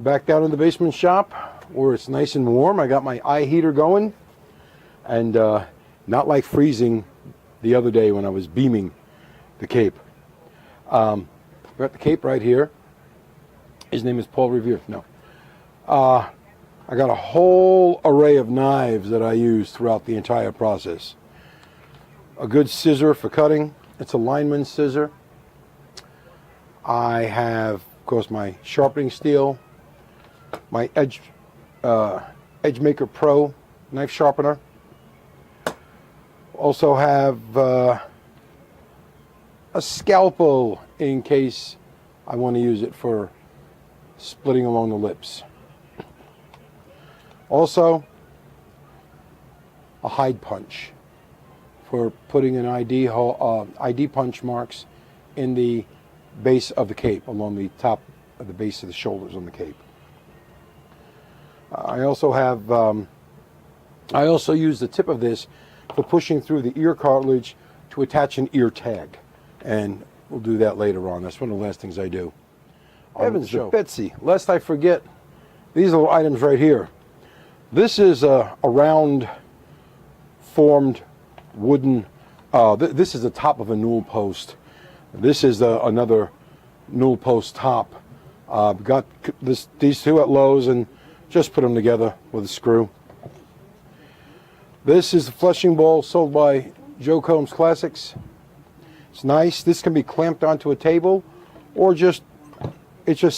Back down in the basement shop where it's nice and warm. I got my eye heater going, and not like freezing the other day when I was beaming the Cape. Got the Cape right here. His name is Paul Revere. No. I got a whole array of knives that I use throughout the entire process. A good scissor for cutting. It's a lineman scissor. I have, of course, my sharpening steel, my Edgemaker Pro knife sharpener. Also have a scalpel in case I want to use it for splitting along the lips. Also, a hide punch for putting an ID punch marks in the base of the Cape, along the top of the base of the shoulders on the Cape. I also have, I also use the tip of this for pushing through the ear cartilage to attach an ear tag, and we'll do that later on. That's one of the last things I do. Heavens to Betsy, lest I forget these little items right here. This is a round formed wooden, this is the top of a newel post. This is another newel post top. Got these two at Lowe's and just put them together with a screw. This is the flushing ball sold by Joe Combs Classics. It's nice. This can be clamped onto a table, or it just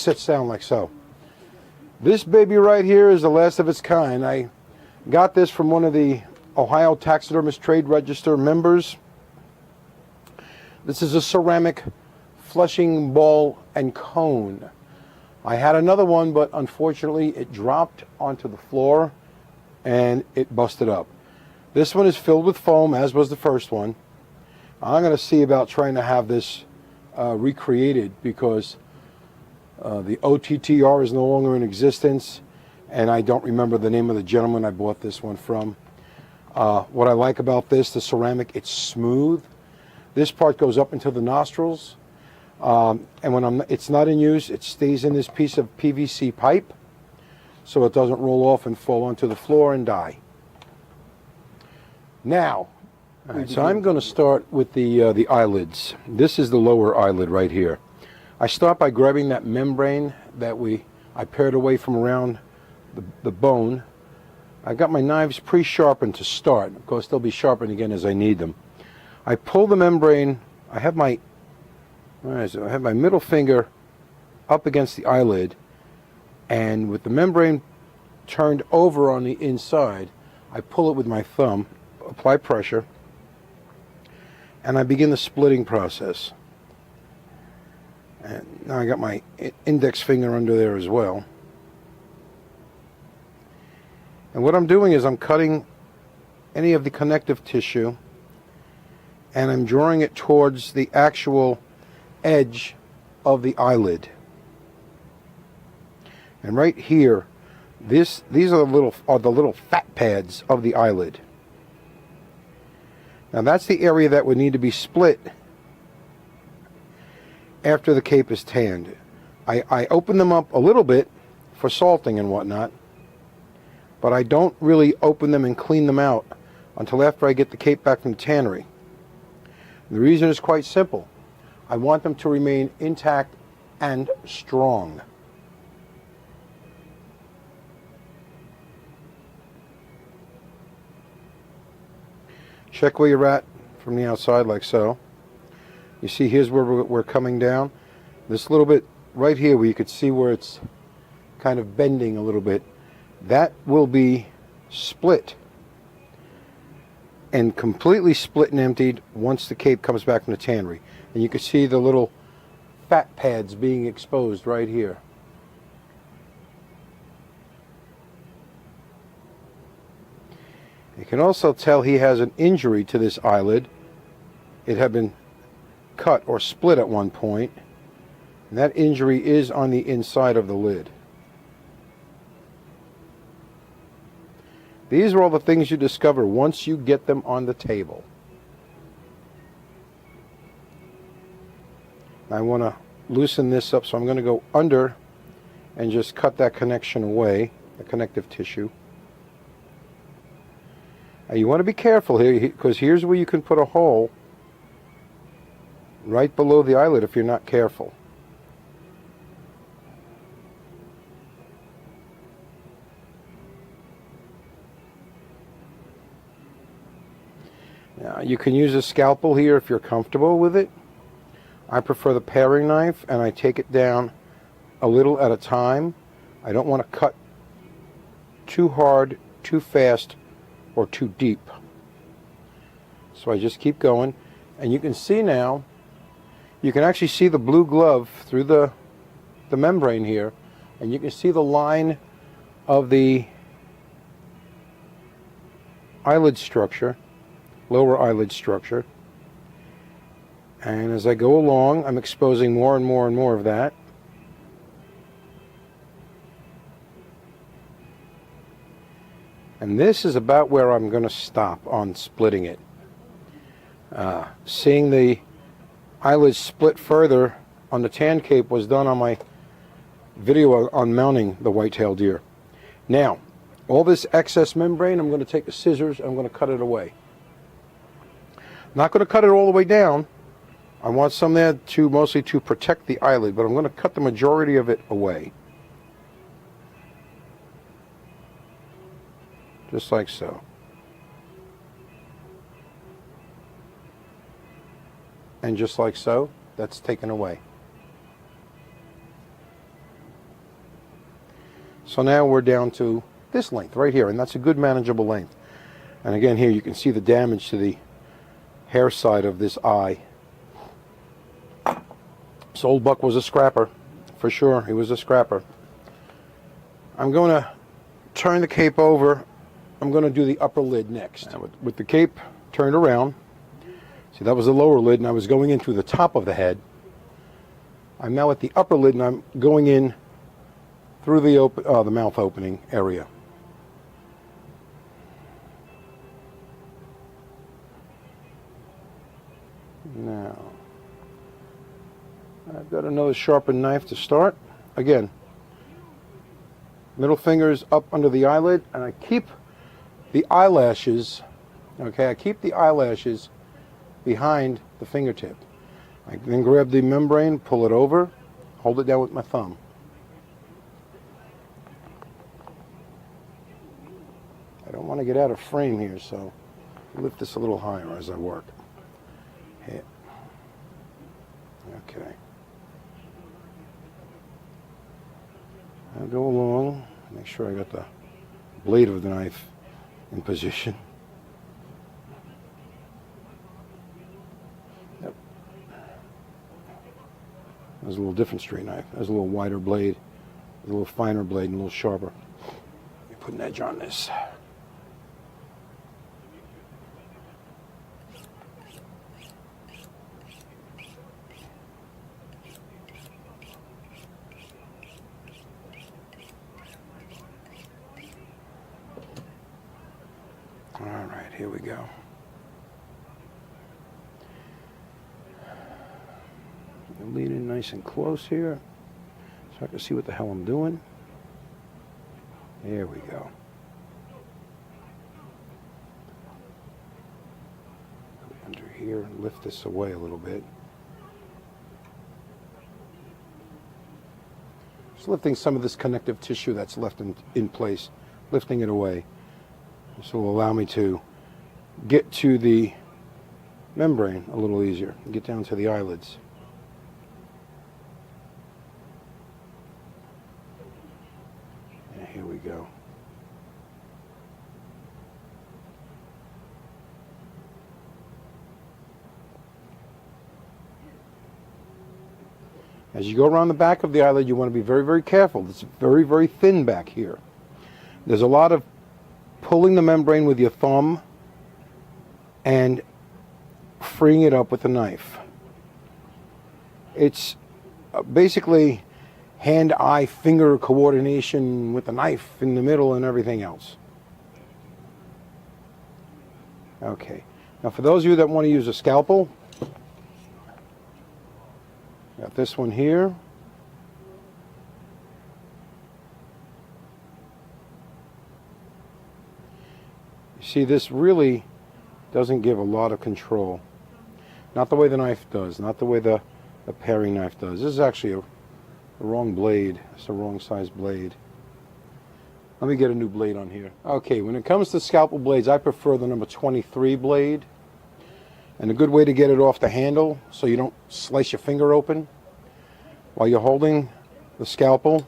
sits down like so. This baby right here is the last of its kind. I got this from one of the Ohio Taxidermist Trade Register members. This is a ceramic flushing ball and cone. I had another one, but unfortunately it dropped onto the floor and it busted up. This one is filled with foam, as was the first one. I'm going to see about trying to have this recreated, because the OTTR is no longer in existence, and I don't remember the name of the gentleman I bought this one from. What I like about this, the ceramic, it's smooth. This part goes up into the nostrils, and when it's not in use, it stays in this piece of PVC pipe, so it doesn't roll off and fall onto the floor and die. Now, so I'm going to start with the eyelids. This is the lower eyelid right here. I start by grabbing that membrane that I pared away from around the bone. I got my knives pre-sharpened to start. Of course, they'll be sharpened again as I need them. I pull the membrane. I have my middle finger up against the eyelid, and with the membrane turned over on the inside, I pull it with my thumb, apply pressure, and I begin the splitting process. And now I got my index finger under there as well. And what I'm doing is I'm cutting any of the connective tissue, and I'm drawing it towards the actual edge of the eyelid. And right here, these are the little fat pads of the eyelid. Now that's the area that would need to be split after the Cape is tanned. I open them up a little bit for salting and whatnot, but I don't really open them and clean them out until after I get the Cape back from the tannery. The reason is quite simple. I want them to remain intact and strong. Check where you're at from the outside, like so. You see, here's where we're coming down. This little bit right here where you could see where it's kind of bending a little bit, that will be split and completely split and emptied once the Cape comes back from the tannery. And you can see the little fat pads being exposed right here. You can also tell he has an injury to this eyelid. It had been cut or split at one point, and that injury is on the inside of the lid. These are all the things you discover once you get them on the table. I want to loosen this up, so I'm going to go under and just cut that connection away, the connective tissue. Now you want to be careful here, because here's where you can put a hole right below the eyelid if you're not careful. Now, you can use a scalpel here if you're comfortable with it. I prefer the paring knife, and I take it down a little at a time. I don't want to cut too hard, too fast, or too deep. So I just keep going, and you can see now, you can actually see the blue glove through the membrane here, and you can see the line of the eyelid structure, lower eyelid structure. And as I go along, I'm exposing more and more and more of that. And this is about where I'm going to stop on splitting it. Seeing the eyelids split further on the tan cape was done on my video on mounting the whitetail deer. Now, all this excess membrane, I'm going to take the scissors, I'm going to cut it away. Not going to cut it all the way down. I want some there to mostly to protect the eyelid, but I'm going to cut the majority of it away. Just like so. And just like so, that's taken away. So now we're down to this length right here, and that's a good manageable length. And again, here you can see the damage to the hair side of this eye. This old buck was a scrapper, for sure. He was a scrapper. I'm going to turn the cape over. I'm going to do the upper lid next. Now, with the cape turned around, see, that was the lower lid, and I was going in through the top of the head. I'm now at the upper lid, and I'm going in through the mouth opening area. Now, I've got another sharpened knife to start. Again, middle finger's up under the eyelid, and I keep the eyelashes, okay, I keep the eyelashes behind the fingertip. I then grab the membrane, pull it over, hold it down with my thumb. I don't want to get out of frame here, so lift this a little higher as I work. Hit. Okay. I'll go along, make sure I got the blade of the knife in position. Yep. There's a little different straight knife. There's a little wider blade, a little finer blade, and a little sharper. Let me put an edge on this. All right, here we go. I'm leaning nice and close here so I can see what the hell I'm doing. There we go. Go under here and lift this away a little bit. Just lifting some of this connective tissue that's left in place, lifting it away. This will allow me to get to the membrane a little easier, get down to the eyelids. And here we go. As you go around the back of the eyelid, you want to be very, very careful. It's very, very thin back here. There's a lot of pulling the membrane with your thumb and freeing it up with a knife. It's basically hand-eye finger coordination with the knife in the middle and everything else. Okay, now for those of you that want to use a scalpel, got this one here. You see, this really doesn't give a lot of control. Not the way the knife does, not the way the paring knife does. This is actually the wrong blade. It's the wrong size blade. Let me get a new blade on here. Okay, when it comes to scalpel blades, I prefer the number 23 blade. And a good way to get it off the handle so you don't slice your finger open while you're holding the scalpel,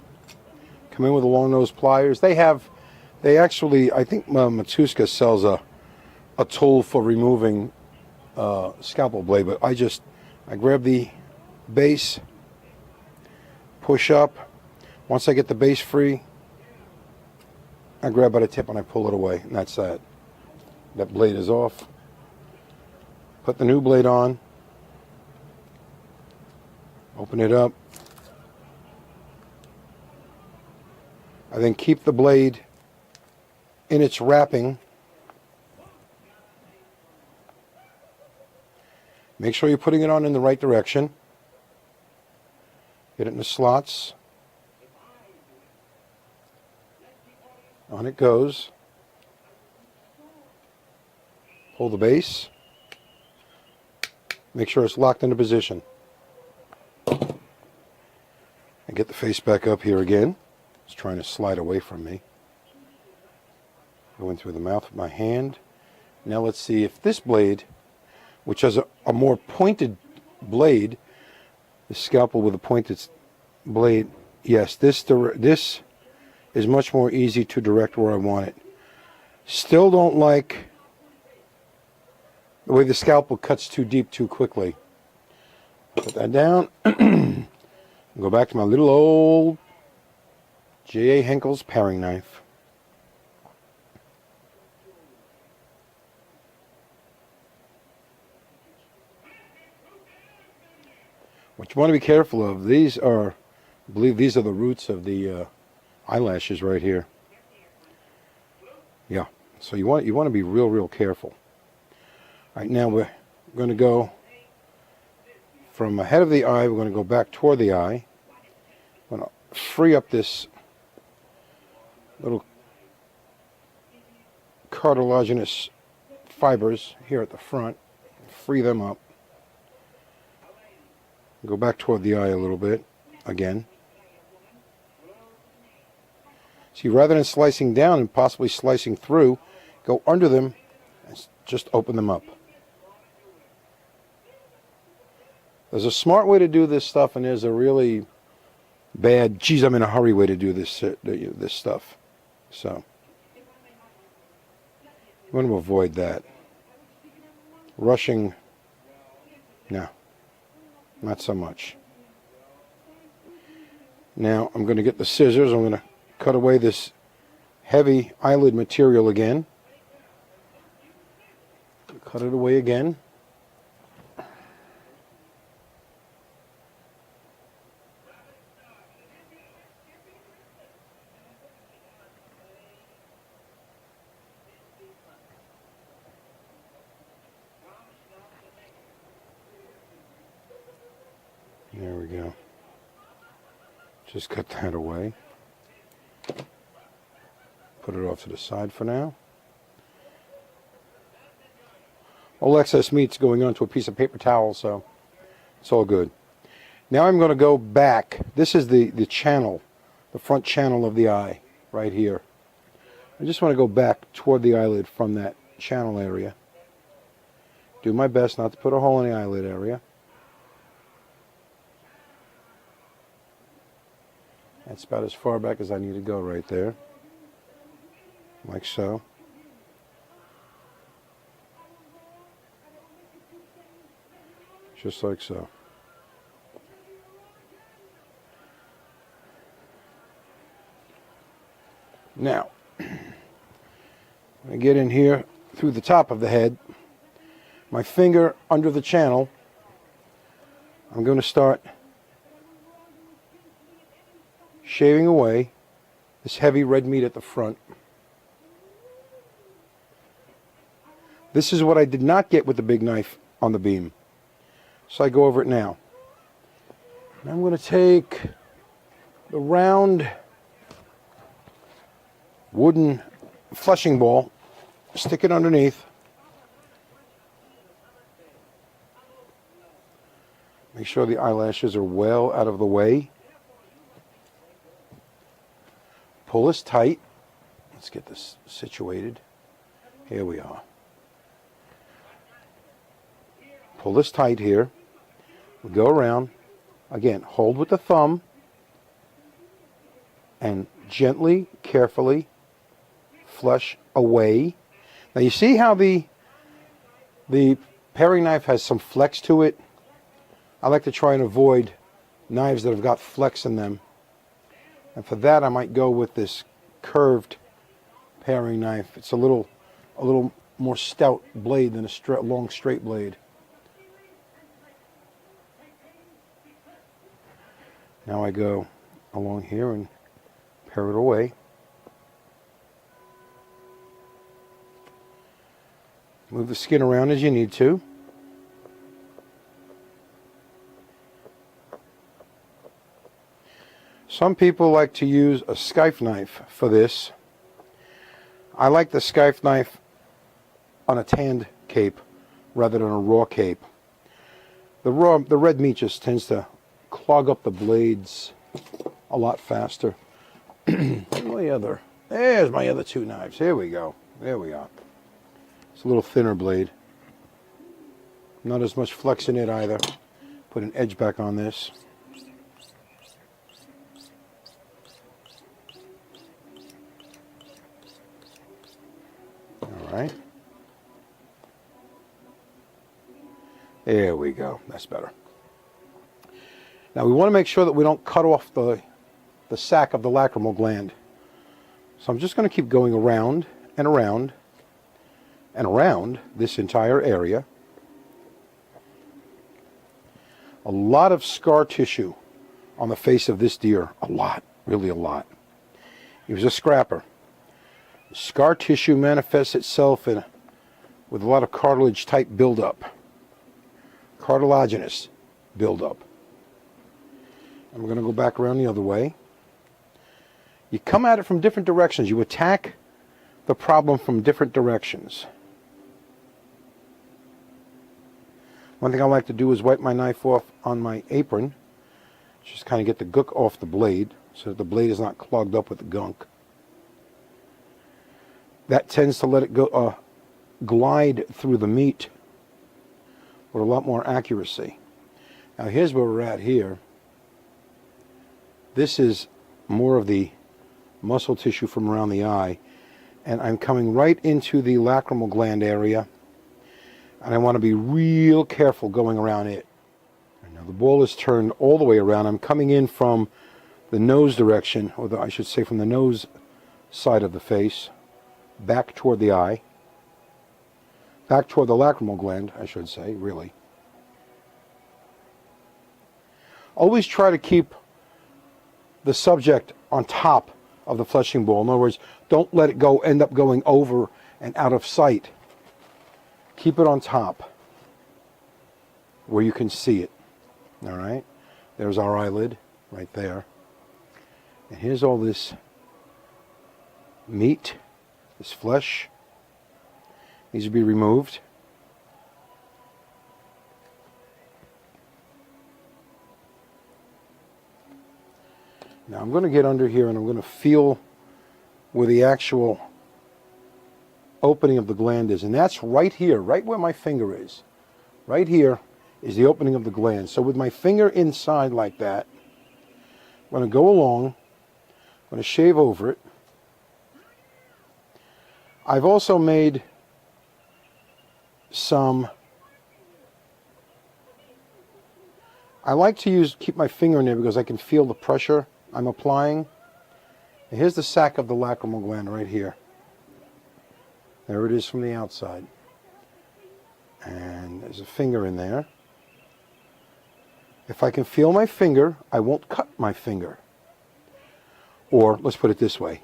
come in with the long nose pliers. They actually, I think Matuska sells a tool for removing scalpel blade, but I grab the base, push up. Once I get the base free, I grab by the tip and I pull it away, and that's that. That blade is off. Put the new blade on, open it up. I then keep the blade in its wrapping. Make sure you're putting it on in the right direction. Get it in the slots. On it goes. Pull the base. Make sure it's locked into position. And get the face back up here again. It's trying to slide away from me. Go in through the mouth with my hand. Now let's see if this blade, which has a more pointed blade, the scalpel with a pointed blade, yes, this is much more easy to direct where I want it. Still don't like the way the scalpel cuts too deep too quickly. Put that down. Go back to my little old J.A. Henkel's paring knife. What you want to be careful of, I believe these are the roots of the eyelashes right here. Yeah, so you want to be real careful. All right, now we're going to go from ahead of the eye, we're going to go back toward the eye. I'm going to free up this little cartilaginous fibers here at the front. Free them up. Go back toward the eye a little bit again. See, rather than slicing down and possibly slicing through, go under them and just open them up. There's a smart way to do this stuff, and there's a really bad, geez, I'm in a hurry way to do this stuff. So you want to avoid that. Rushing, no, not so much. Now I'm going to get the scissors. I'm going to cut away this heavy eyelid material again. Cut it away again. There we go. Just cut that away. Put it off to the side for now. All excess meat's going onto a piece of paper towel, so it's all good. Now I'm going to go back. This is the channel, the front channel of the eye, right here. I just want to go back toward the eyelid from that channel area. Do my best not to put a hole in the eyelid area. That's about as far back as I need to go right there. Like so. Just like so. Now, I get in here through the top of the head. My finger under the channel. I'm going to start shaving away this heavy red meat at the front. This is what I did not get with the big knife on the beam. So I go over it now. And I'm going to take the round wooden flushing ball stick it underneath. Make sure the eyelashes are well out of the way. Pull this tight. Let's get this situated. Here we are. Pull this tight here. We go around. Again, hold with the thumb and gently, carefully flush away. Now you see how the paring knife has some flex to it? I like to try and avoid knives that have got flex in them. And for that I might go with this curved paring knife. It's a little more stout blade than a long straight blade. Now I go along here and pare it away. Move the skin around as you need to. Some people like to use a scythe knife for this. I like the scythe knife on a tanned cape rather than a raw cape. The red meat just tends to clog up the blades a lot faster. There's my other two knives. Here we go. There we are. It's a little thinner blade. Not as much flex in it either. Put an edge back on this. Alright. There we go. That's better. Now we want to make sure that we don't cut off the sac of the lacrimal gland. So I'm just going to keep going around and around and around this entire area. A lot of scar tissue on the face of this deer. A lot. Really a lot. He was a scrapper. Scar tissue manifests itself with a lot of cartilage type buildup. Cartilaginous buildup. And we're going to go back around the other way. You come at it from different directions. You attack the problem from different directions. One thing I like to do is wipe my knife off on my apron. Just kind of get the gook off the blade so that the blade is not clogged up with the gunk. That tends to let it go glide through the meat with a lot more accuracy. Now here's where we're at here. This is more of the muscle tissue from around the eye, and I'm coming right into the lacrimal gland area, and I want to be real careful going around it. And now the ball is turned all the way around. I'm coming in from the nose direction, or I should say from the nose side of the face, back toward the eye, back toward the lacrimal gland, I should say, really. Always try to keep the subject on top of the fleshing ball. In other words, don't let it end up going over and out of sight. Keep it on top where you can see it. All right? There's our eyelid right there. And here's all this meat, this flesh. Needs to be removed. Now I'm going to get under here and I'm going to feel where the actual opening of the gland is. And that's right here, right where my finger is. Right here is the opening of the gland. So with my finger inside like that, I'm going to go along. I'm going to shave over it. I've also made some... I like to keep my finger in there because I can feel the pressure I'm applying. And here's the sac of the lacrimal gland right here. There it is from the outside. And there's a finger in there. If I can feel my finger, I won't cut my finger. Or, let's put it this way,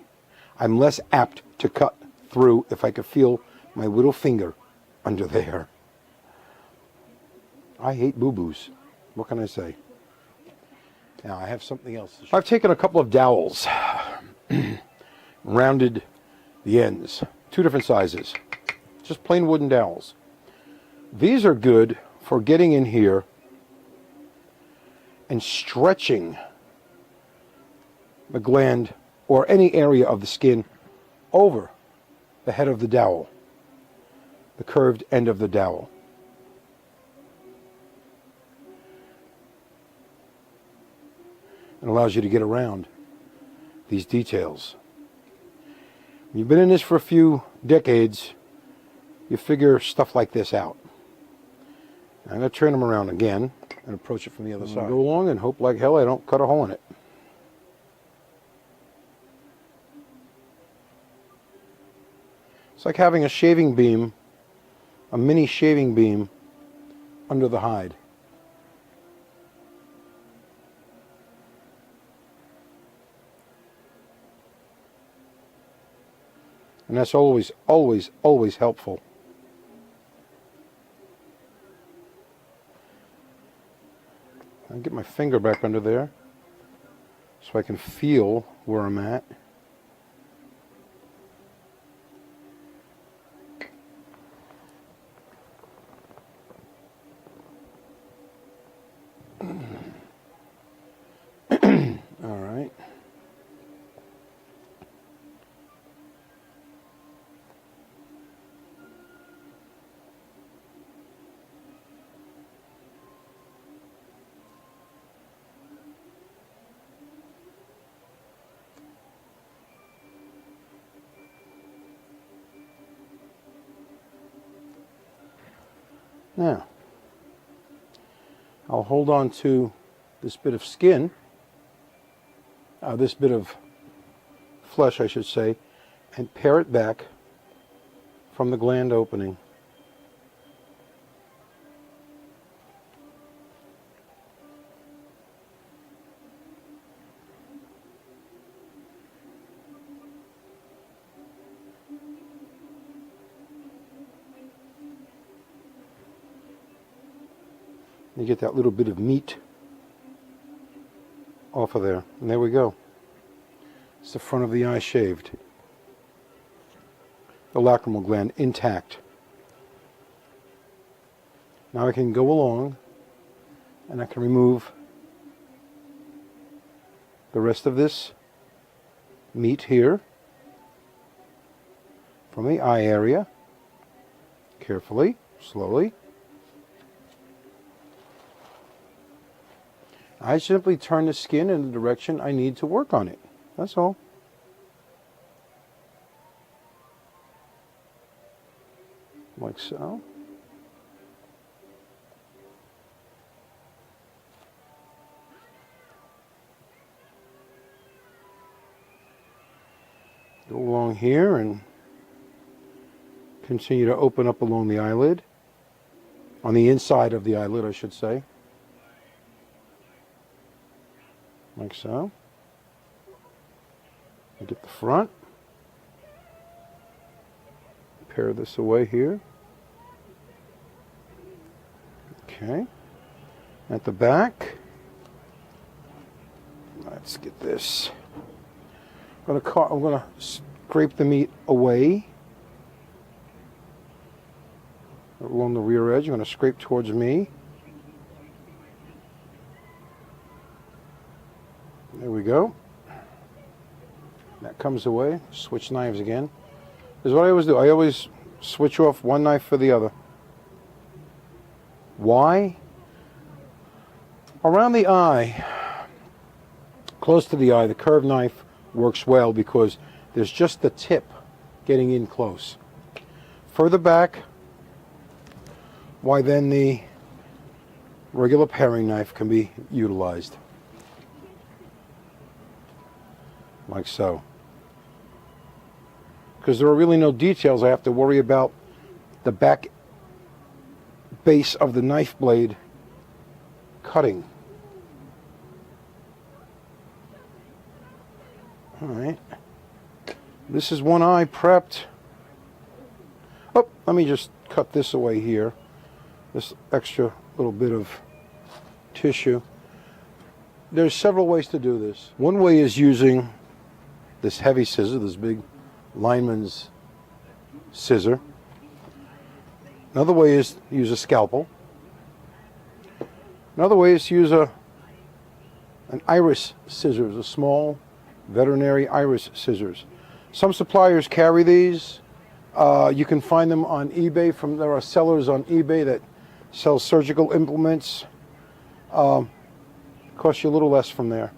I'm less apt to cut through if I can feel my little finger under there. I hate boo-boos. What can I say? Now I have something else to show. I've taken a couple of dowels, rounded the ends, two different sizes. just plain wooden dowels. These are good for getting in here and stretching the gland or any area of the skin over the head of the dowel, the curved end of the dowel. It allows you to get around these details. When you've been in this for a few decades, you figure stuff like this out. I'm going to turn them around again and approach it from the other side. Go along and hope like hell I don't cut a hole in it. It's like having a shaving beam, a mini shaving beam under the hide. And that's always, always, always helpful. I'll get my finger back under there so I can feel where I'm at. All right. Now, I'll hold on to this bit of skin, this bit of flesh, I should say, and pare it back from the gland opening. You get that little bit of meat off of there. And there we go. It's the front of the eye shaved. The lacrimal gland intact. Now I can go along and I can remove the rest of this meat here from the eye area. Carefully, slowly. I simply turn the skin in the direction I need to work on it. That's all. Like so. Go along here and continue to open up along the eyelid. On the inside of the eyelid, I should say. Like so. Get the front. Pare this away here. Okay. At the back. Let's get this. I'm going to scrape the meat away. Along the rear edge. I'm going to scrape towards me. There we go. That comes away. Switch knives again. This is what I always do. I always switch off one knife for the other. Why? Around the eye, close to the eye, the curved knife works well because there's just the tip getting in close. Further back, why then the regular paring knife can be utilized. Like so. Because there are really no details I have to worry about the back base of the knife blade cutting. Alright. This is one eye prepped. Oh, let me just cut this away here. This extra little bit of tissue. There's several ways to do this. One way is using this heavy scissor, this big lineman's scissor. Another way is to use a scalpel. Another way is to use an iris scissors, a small veterinary iris scissors. Some suppliers carry these. You can find them on eBay. There are sellers on eBay that sell surgical implements. Costs you a little less from there.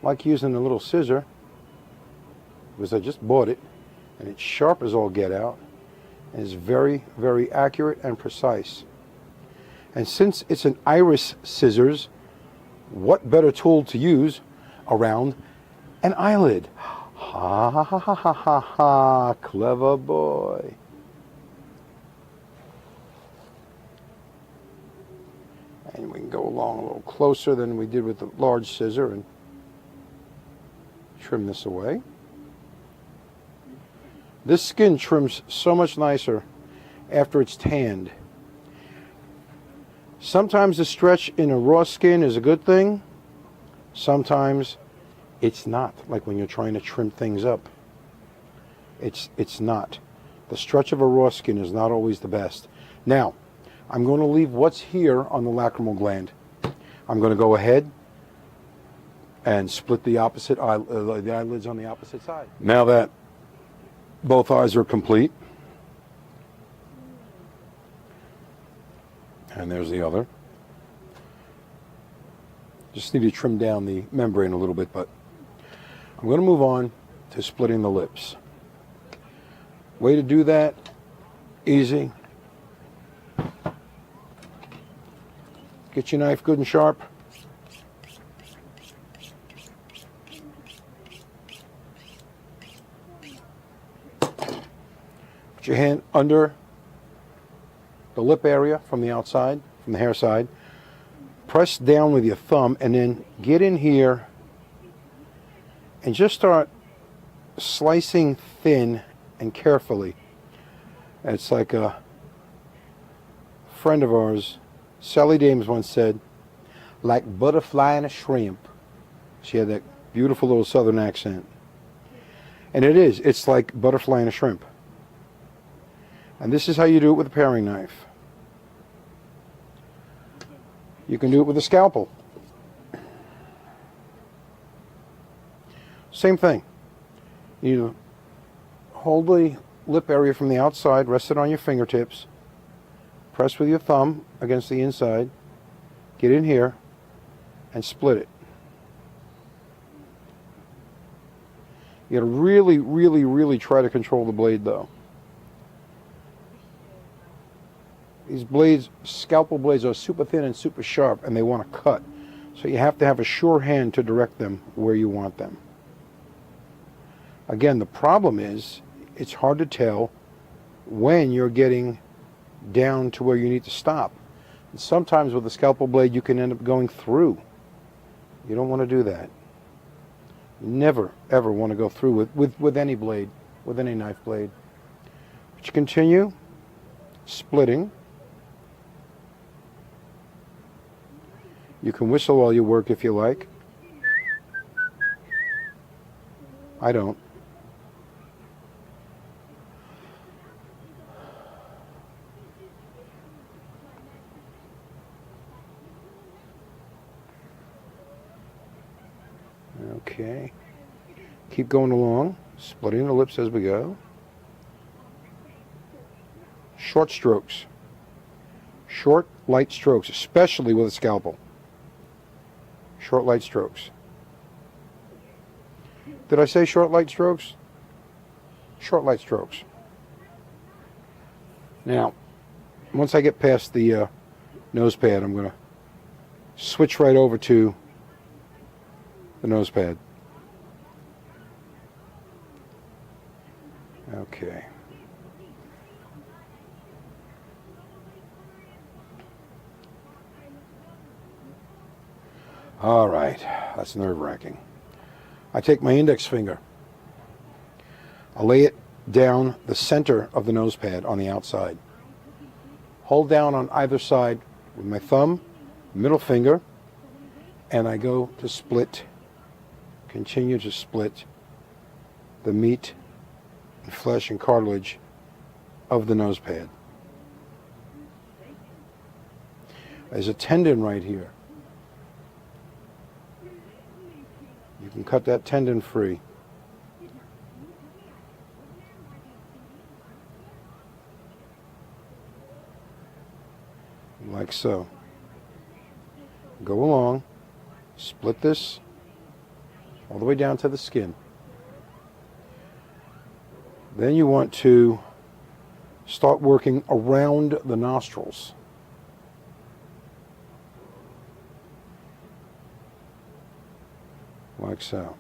I like using a little scissor because I just bought it, and it's sharp as all get out, and it's very, very accurate and precise. And since it's an iris scissors, what better tool to use around an eyelid? Ha ha ha ha ha ha ha, clever boy. And we can go along a little closer than we did with the large scissor and trim this away. This skin trims so much nicer after it's tanned. Sometimes the stretch in a raw skin is a good thing. Sometimes it's not, like when you're trying to trim things up. It's not. The stretch of a raw skin is not always the best. Now, I'm going to leave what's here on the lacrimal gland. I'm going to go ahead and split the eyelids on the opposite side. Now that both eyes are complete, and there's the other. Just need to trim down the membrane a little bit, but I'm going to move on to splitting the lips. Way to do that, easy. Get your knife good and sharp. Put your hand under the lip area from the outside, from the hair side. Press down with your thumb and then get in here and just start slicing thin and carefully. It's like a friend of ours, Sally Dames, once said, like butterfly and a shrimp. She had that beautiful little southern accent. And it is. It's like butterfly and a shrimp. And this is how you do it with a paring knife. You can do it with a scalpel. Same thing. You hold the lip area from the outside, rest it on your fingertips, press with your thumb against the inside, get in here, and split it. You gotta really, really, really try to control the blade though. These blades, scalpel blades, are super thin and super sharp, and they want to cut. So you have to have a sure hand to direct them where you want them. Again, the problem is, it's hard to tell when you're getting down to where you need to stop. And sometimes with a scalpel blade, you can end up going through. You don't want to do that. You never, ever want to go through with any blade, with any knife blade. But you continue splitting. You can whistle while you work if you like. I don't. Okay. Keep going along, splitting the lips as we go. Short strokes. Short, light strokes, especially with a scalpel. Short, light strokes. Did I say short, light strokes? Short, light strokes. Now, once I get past the nose pad, I'm going to switch right over to the nose pad. Okay. All right, that's nerve-wracking. I take my index finger. I lay it down the center of the nose pad on the outside. Hold down on either side with my thumb, middle finger, and I go to split, continue to split the meat and flesh and cartilage of the nose pad. There's a tendon right here. You can cut that tendon free. Like so. Go along, split this all the way down to the skin. Then you want to start working around the nostrils. Like so.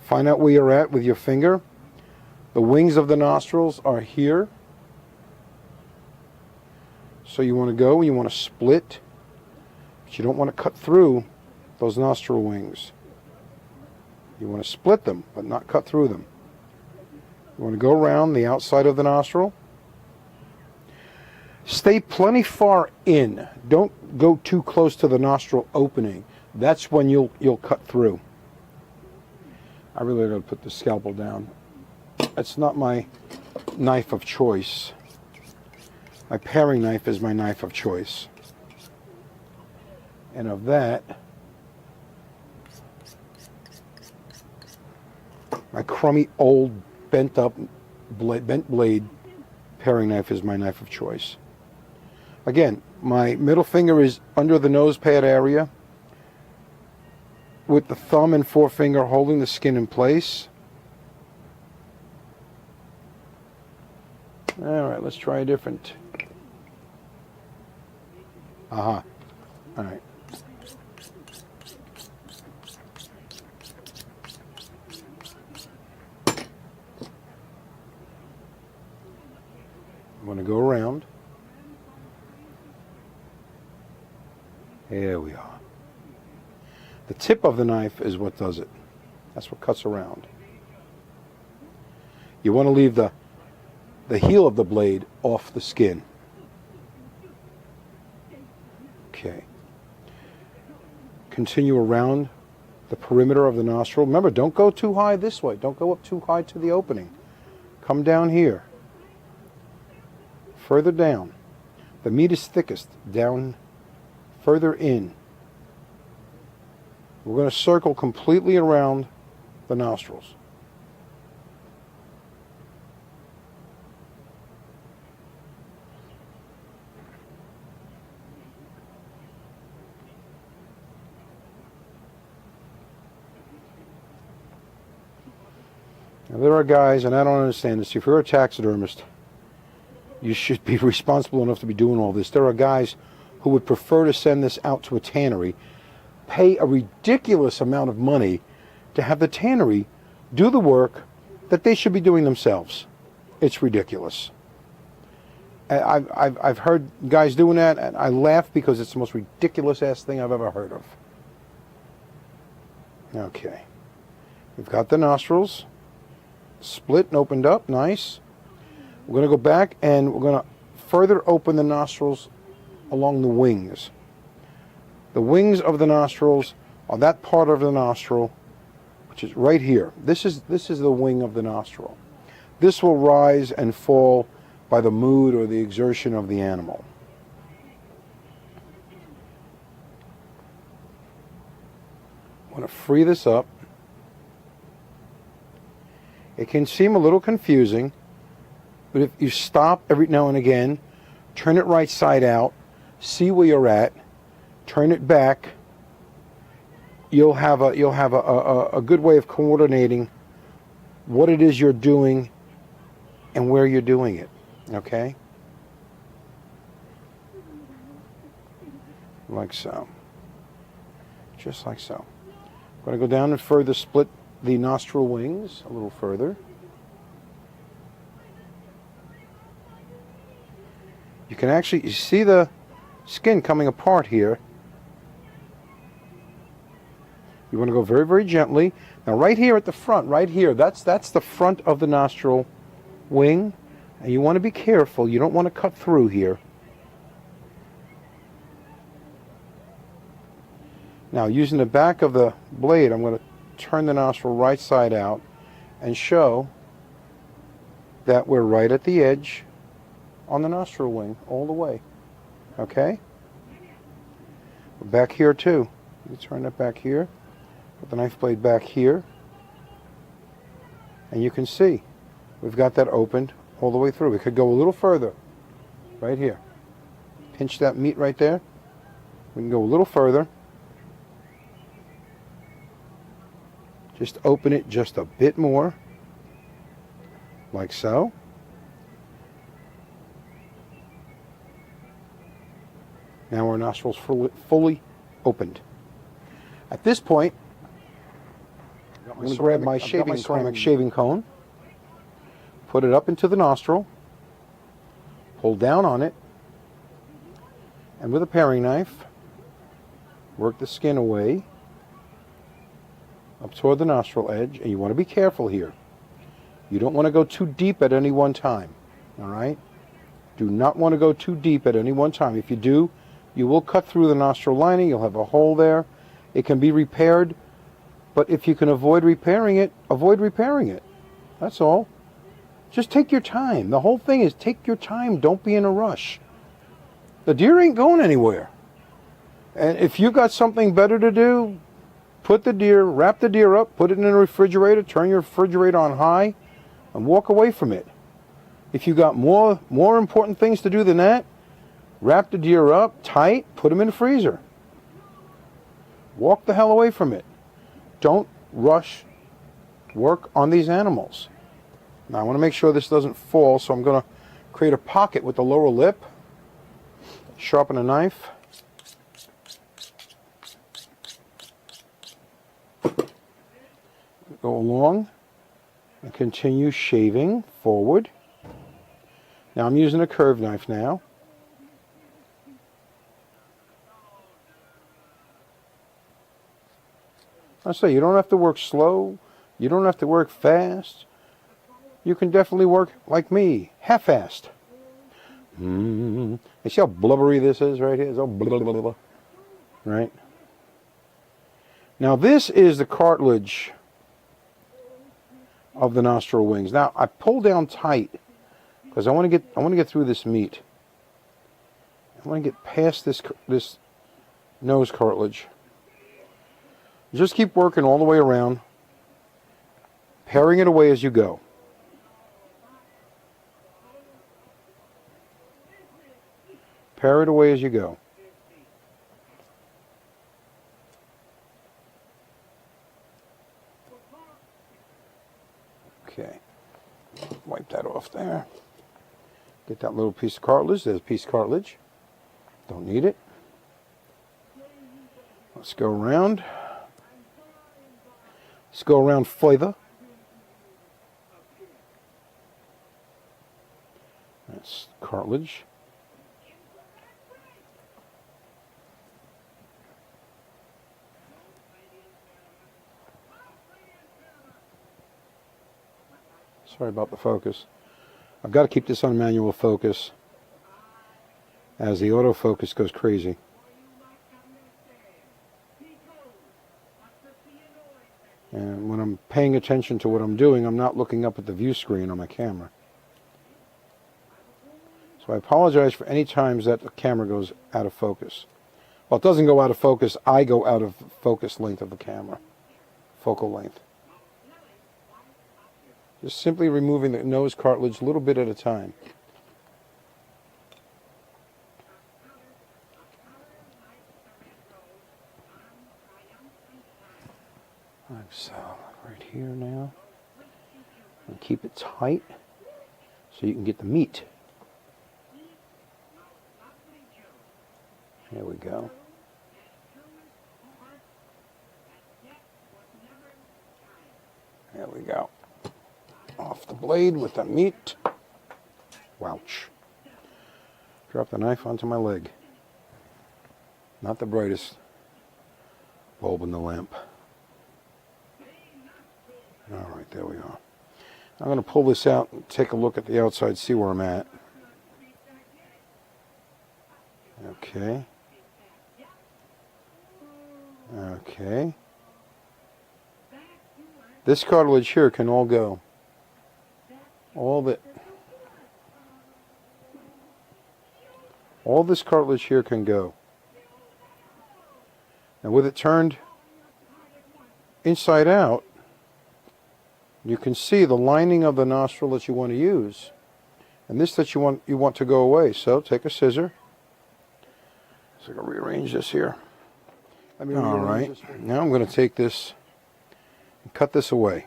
Find out where you're at with your finger. The wings of the nostrils are here. So you want to go and you want to split, but you don't want to cut through those nostril wings. You want to split them, but not cut through them. You want to go around the outside of the nostril. Stay plenty far in. Don't go too close to the nostril opening. That's when you'll cut through. I really got to put the scalpel down. That's not my knife of choice. My paring knife is my knife of choice. And of that, my crummy old bent blade paring knife is my knife of choice. Again, my middle finger is under the nose pad area, with the thumb and forefinger holding the skin in place. All right, let's try a different. Aha. All right. I'm going to go around. Here we are. The tip of the knife is what does it. That's what cuts around. You want to leave the heel of the blade off the skin. Okay. Continue around the perimeter of the nostril. Remember, don't go too high this way. Don't go up too high to the opening. Come down here. Further down. The meat is thickest. Down further in. We're going to circle completely around the nostrils. Now, there are guys, and I don't understand this, if you're a taxidermist, you should be responsible enough to be doing all this. There are guys who would prefer to send this out to a tannery, pay a ridiculous amount of money to have the tannery do the work that they should be doing themselves. It's ridiculous. I've heard guys doing that, and I laugh because it's the most ridiculous-ass thing I've ever heard of. Okay. We've got the nostrils split and opened up. Nice. We're going to go back and we're going to further open the nostrils along the wings. The wings of the nostrils are that part of the nostril which is right here. This is the wing of the nostril. This will rise and fall by the mood or the exertion of the animal. I want to free this up. It can seem a little confusing, but if you stop every now and again, turn it right side out, see where you're at, turn it back, you'll have a good way of coordinating what it is you're doing and where you're doing it. Okay? Like so. Just like so. I'm going to go down and further split the nostril wings a little further. You can actually, you see the skin coming apart here. You want to go very, very gently. Now right here at the front, right here, that's the front of the nostril wing. And you want to be careful. You don't want to cut through here. Now using the back of the blade, I'm going to turn the nostril right side out and show that we're right at the edge on the nostril wing all the way. Okay? Back here too. You turn it back here. Put the knife blade back here. And you can see we've got that opened all the way through. We could go a little further. Right here. Pinch that meat right there. We can go a little further. Just open it just a bit more. Like so. Now our nostrils fully opened. At this point, I'm going to grab my ceramic shaving cone, put it up into the nostril, pull down on it, and with a paring knife, work the skin away up toward the nostril edge. And you want to be careful here. You don't want to go too deep at any one time. All right? Do not want to go too deep at any one time. If you do, you will cut through the nostril lining. You'll have a hole there. It can be repaired, but if you can avoid repairing it, avoid repairing it. That's all. Just take your time. The whole thing is take your time. Don't be in a rush. The deer ain't going anywhere. And if you got something better to do, wrap the deer up, put it in a refrigerator, turn your refrigerator on high, and walk away from it. If you got more important things to do than that, wrap the deer up tight, put them in the freezer. Walk the hell away from it. Don't rush work on these animals. Now I want to make sure this doesn't fall, so I'm going to create a pocket with the lower lip. Sharpen a knife. Go along and continue shaving forward. Now I'm using a curved knife now. I say you don't have to work slow. You don't have to work fast. You can definitely work like me, half-assed. You see how blubbery this is right here? It's all blah, blah, blah, blah. Right? Now this is the cartilage of the nostril wings. Now I pull down tight because I want to get through this meat. I want to get past this nose cartilage. Just keep working all the way around, paring it away as you go. Pare it away as you go. Okay. Wipe that off there. Get that little piece of cartilage. There's a piece of cartilage. Don't need it. Let's go around. Let's go around further. That's cartilage. Sorry about the focus. I've got to keep this on manual focus as the autofocus goes crazy. And when I'm paying attention to what I'm doing, I'm not looking up at the view screen on my camera. So I apologize for any times that the camera goes out of focus. Well, it doesn't go out of focus. I go out of focus length of the camera. Focal length. Just simply removing the nose cartilage a little bit at a time. So, right here now. And keep it tight so you can get the meat. There we go. There we go. Off the blade with the meat. Wouch. Drop the knife onto my leg. Not the brightest bulb in the lamp. All right, there we are. I'm going to pull this out and take a look at the outside, see where I'm at. Okay. Okay. This cartilage here can all go. All this cartilage here can go. Now with it turned inside out, you can see the lining of the nostril that you want to use, and this that you want to go away. So take a scissor. So I'm going to rearrange this here. All right. Now I'm going to take this and cut this away.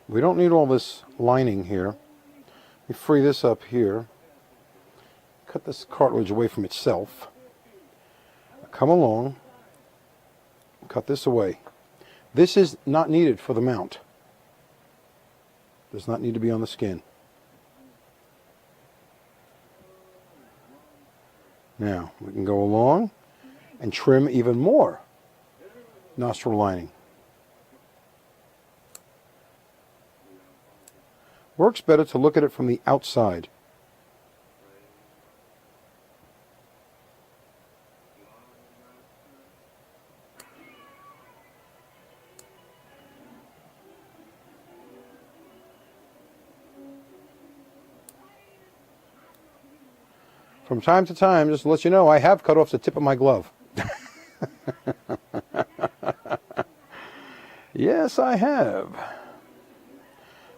We don't need all this lining here. Let me free this up here. Cut this cartilage away from itself. Come along, cut this away. This is not needed for the mount. Does not need to be on the skin. Now we can go along and trim even more nostril lining. Works better to look at it from the outside. From time to time, just to let you know, I have cut off the tip of my glove. Yes, I have.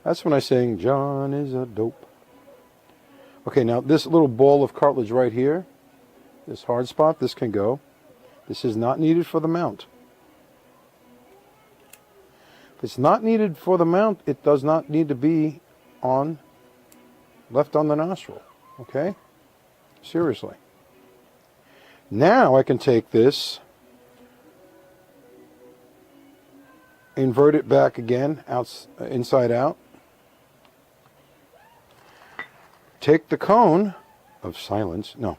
That's when I sing, John is a dope. Okay, now this little ball of cartilage right here, this hard spot, this can go. This is not needed for the mount. If it's not needed for the mount, it does not need to be left on the nostril. Okay? Seriously. Now I can take this, invert it back again, inside out. Take the cone of silence, no,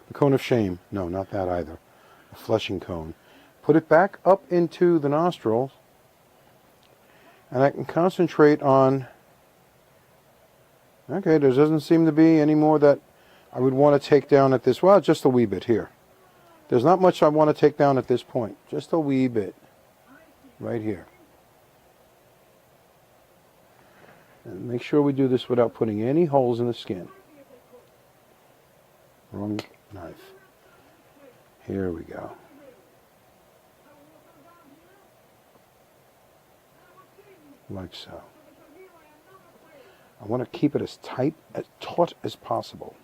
the cone of shame, no, not that either, a fleshing cone. Put it back up into the nostrils, and I can concentrate on, okay, there doesn't seem to be any more that I would want to take down at this, well, just a wee bit here. There's not much I want to take down at this point. Just a wee bit. Right here. And make sure we do this without putting any holes in the skin. Wrong knife. Here we go. Like so. I want to keep it as tight, as taut as possible.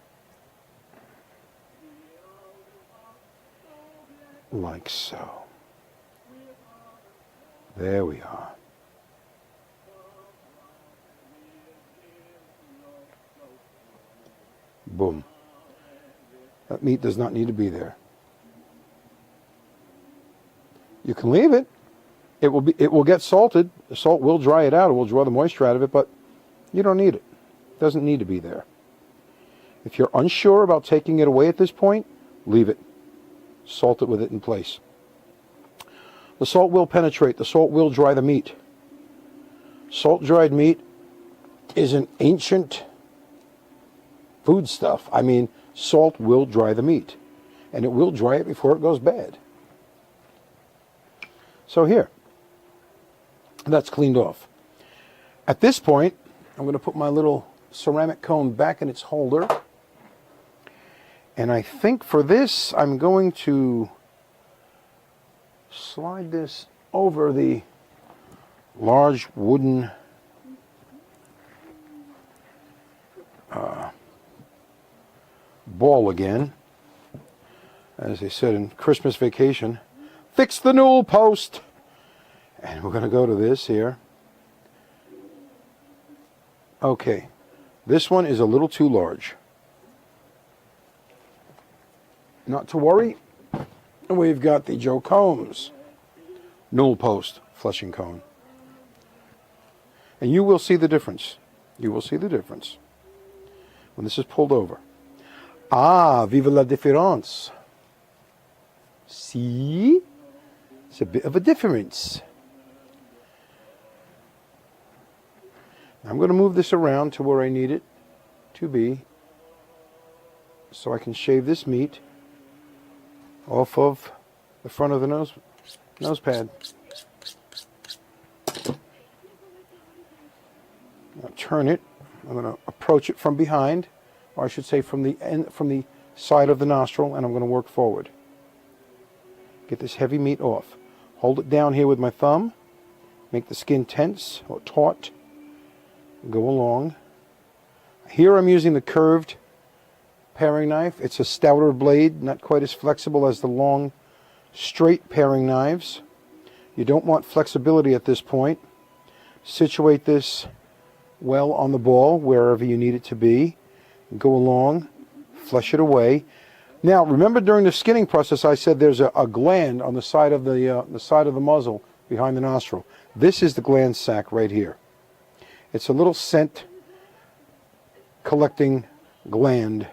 Like so. There we are. Boom. That meat does not need to be there. You can leave it. It will get salted. The salt will dry it out. It will draw the moisture out of it, but you don't need it. It doesn't need to be there. If you're unsure about taking it away at this point, leave it. Salt it with it in place. The salt will penetrate. The salt will dry the meat. Salt-dried meat is an ancient food stuff. I mean, salt will dry the meat. And it will dry it before it goes bad. So here. That's cleaned off. At this point, I'm going to put my little ceramic cone back in its holder. And I think for this, I'm going to slide this over the large wooden ball again. As they said in Christmas Vacation, fix the newel post. And we're going to go to this here. Okay, this one is a little too large. Not to worry, we've got the Joe Combs newel post fleshing cone. And you will see the difference. You will see the difference when this is pulled over. Ah, vive la différence. See? It's a bit of a difference. I'm going to move this around to where I need it to be so I can shave this meat off of the front of the nose pad. Now turn it I'm going to approach it from behind, or I should say from the end, from the side of the nostril, and I'm going to work forward. Get this heavy meat off. Hold it down here with my thumb. Make the skin tense or taut. Go along. Here I'm using the curved paring knife. It's a stouter blade, not quite as flexible as the long, straight paring knives. You don't want flexibility at this point. Situate this well on the ball, wherever you need it to be. Go along, flush it away. Now, remember during the skinning process, I said there's a gland on the side of the muzzle behind the nostril. This is the gland sac right here. It's a little scent collecting gland.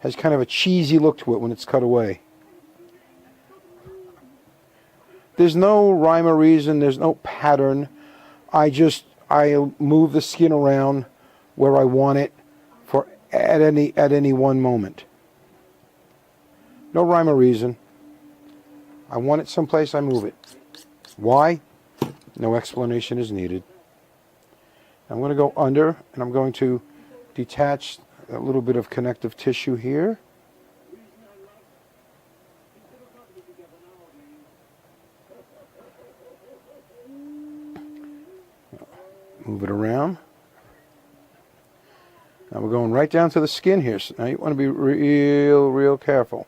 Has kind of a cheesy look to it when it's cut away. There's no rhyme or reason. There's no pattern. I move the skin around where I want it for at any one moment. No rhyme or reason. I want it someplace, I move it. Why? No explanation is needed. I'm going to go under, and I'm going to detach a little bit of connective tissue here. Move it around. Now we're going right down to the skin here. So now you want to be real careful.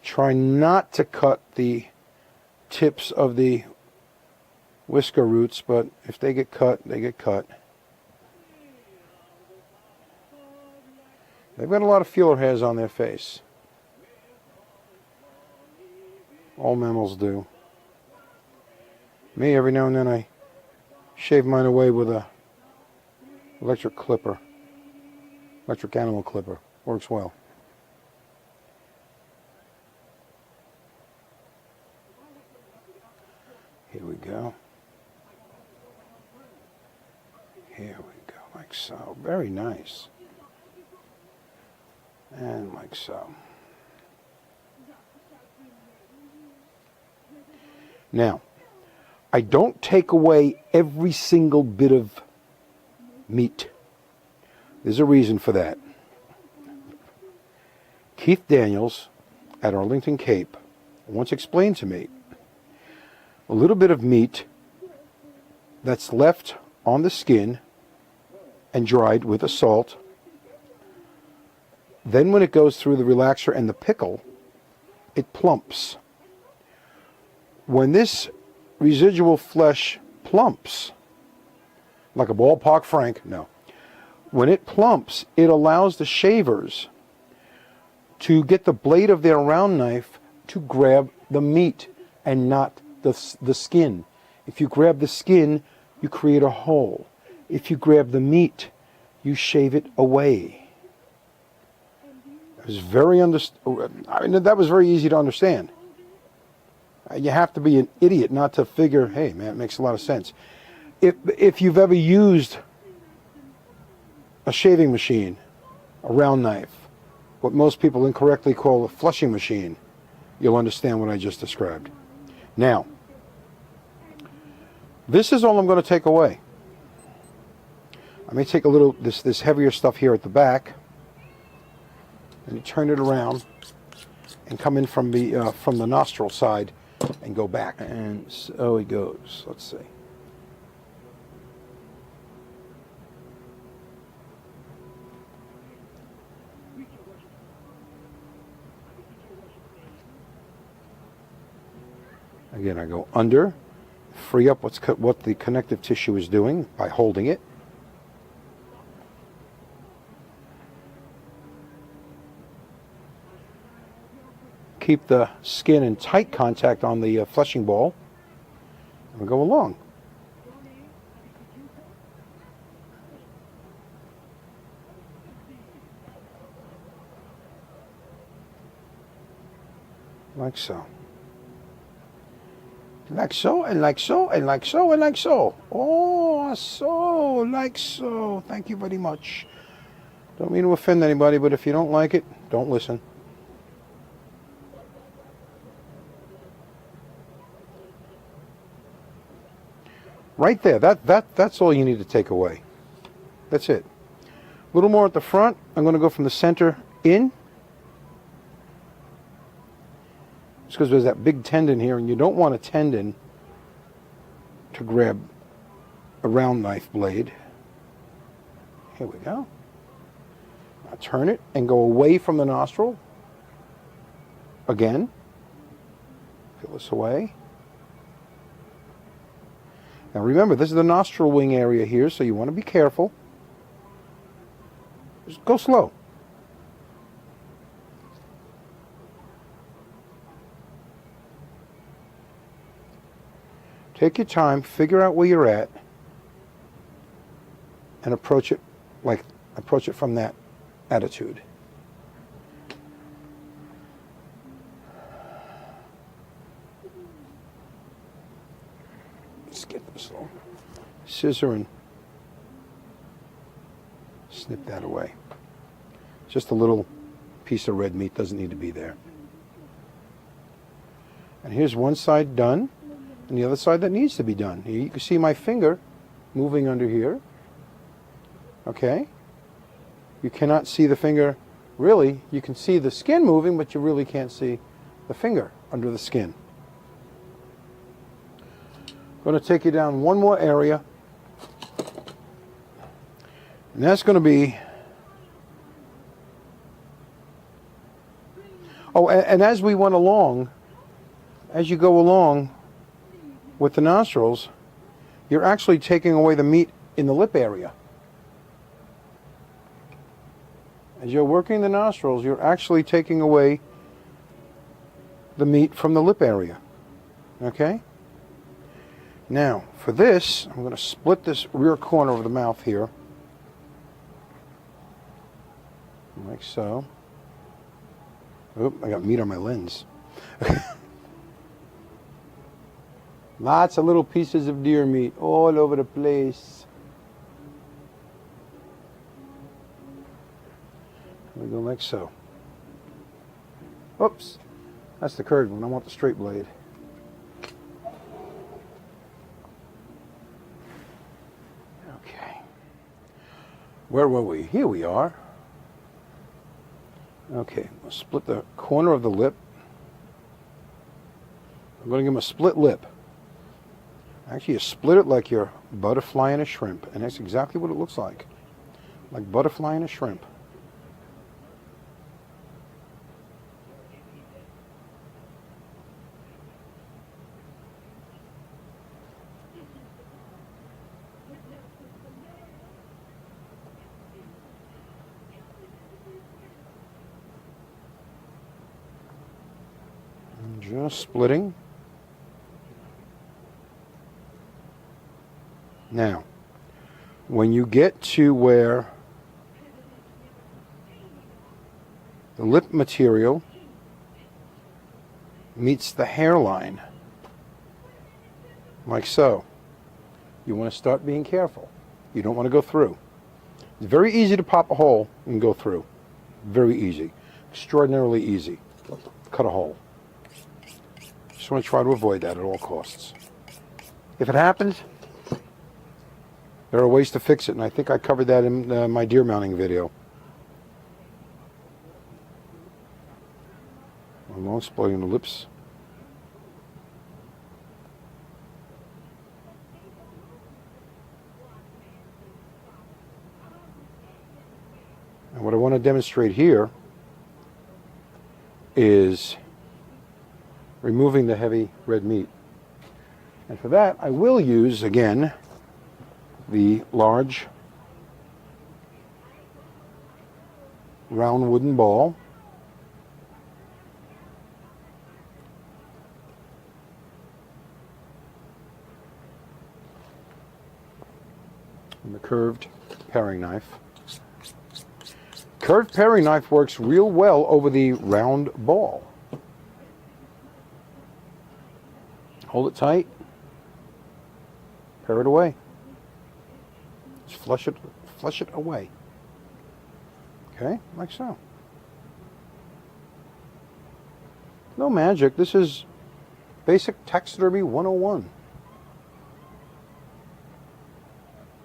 Try not to cut the tips of the whisker roots, but if they get cut, they get cut. They've got a lot of feeler hairs on their face. All mammals do. Me, every now and then I shave mine away with a electric clipper. Electric animal clipper. Works well. Here we go. Here we go, like so. Very nice. And like so. Now, I don't take away every single bit of meat. There's a reason for that. Keith Daniels at Arlington Cape once explained to me a little bit of meat that's left on the skin and dried with a salt. Then when it goes through the relaxer and the pickle, it plumps. When this residual flesh plumps, like a ballpark frank, no. When it plumps, it allows the shavers to get the blade of their round knife to grab the meat and not the skin. If you grab the skin, you create a hole. If you grab the meat, you shave it away. It was that was very easy to understand. You have to be an idiot not to figure, hey man, it makes a lot of sense. If you've ever used a shaving machine, a round knife, what most people incorrectly call a flushing machine, you'll understand what I just described. Now, this is all I'm going to take away. I may take a little, this heavier stuff here at the back, and you turn it around and come in from the nostril side and go back. And so it goes. Let's see. Again, I go under, free up what the connective tissue is doing by holding it. Keep the skin in tight contact on the flushing ball, and we'll go along. Like so. Like so, and like so, and like so, and like so. Oh, so, like so. Thank you very much. Don't mean to offend anybody, but if you don't like it, don't listen. Right there, that's all you need to take away. That's it. A little more at the front. I'm going to go from the center in. It's because there's that big tendon here, and you don't want a tendon to grab a round knife blade. Here we go. Now turn it and go away from the nostril. Again. Peel this away. Now remember, this is the nostril wing area here, so you want to be careful. Just go slow. Take your time, figure out where you're at, and approach it from that attitude. Let's get this little scissor and snip that away. Just a little piece of red meat, doesn't need to be there. And here's one side done, and the other side that needs to be done. You can see my finger moving under here. Okay? You cannot see the finger, really. You can see the skin moving, but you really can't see the finger under the skin. I'm going to take you down one more area, and that's going to be... Oh, and as we went along, as you go along with the nostrils, you're actually taking away the meat in the lip area. As you're working the nostrils, you're actually taking away the meat from the lip area. Okay? Now, for this, I'm going to split this rear corner of the mouth here. Like so. Oop, I got meat on my lens. Lots of little pieces of deer meat all over the place. We go like so. Oops, that's the curved one. I want the straight blade. Okay. Where were we? Here we are. Okay, we'll split the corner of the lip. I'm going to give him a split lip. Actually, you split it like you're butterflying a shrimp, and that's exactly what it looks like butterflying a shrimp. Just splitting. Now, when you get to where the lip material meets the hairline, like so, you want to start being careful. You don't want to go through. It's very easy to pop a hole and go through. Very easy. Extraordinarily easy. Cut a hole. Just want to try to avoid that at all costs. If it happens, there are ways to fix it, and I think I covered that in my deer mounting video. I'm splitting the lips. And what I want to demonstrate here is removing the heavy red meat. And for that, I will use, again, the large round wooden ball. And the curved paring knife. Curved paring knife works real well over the round ball. Hold it tight. Pare it away. Just flush it away. Okay, like so. No magic. This is basic taxidermy 101.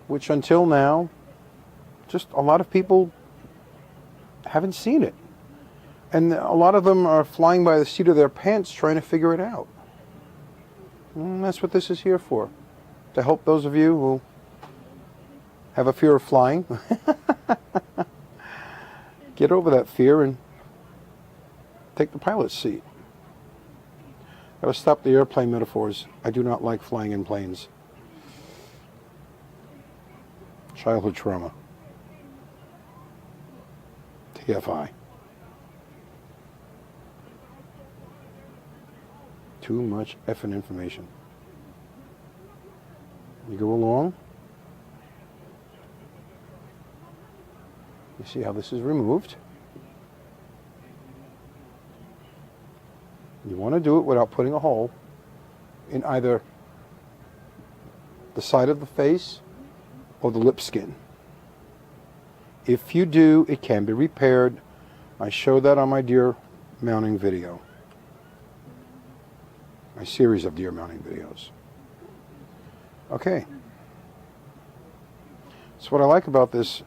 Which until now just a lot of people haven't seen it. And a lot of them are flying by the seat of their pants trying to figure it out. And that's what this is here for. To help those of you who have a fear of flying get over that fear and take the pilot's seat. Gotta stop the airplane metaphors. I do not like flying in planes. Childhood trauma. TFI. Too much effing information. You go along. You see how this is removed. You want to do it without putting a hole in either the side of the face or the lip skin. If you do, it can be repaired. I show that on my deer mounting video. My series of deer mounting videos. Okay. So what I like about this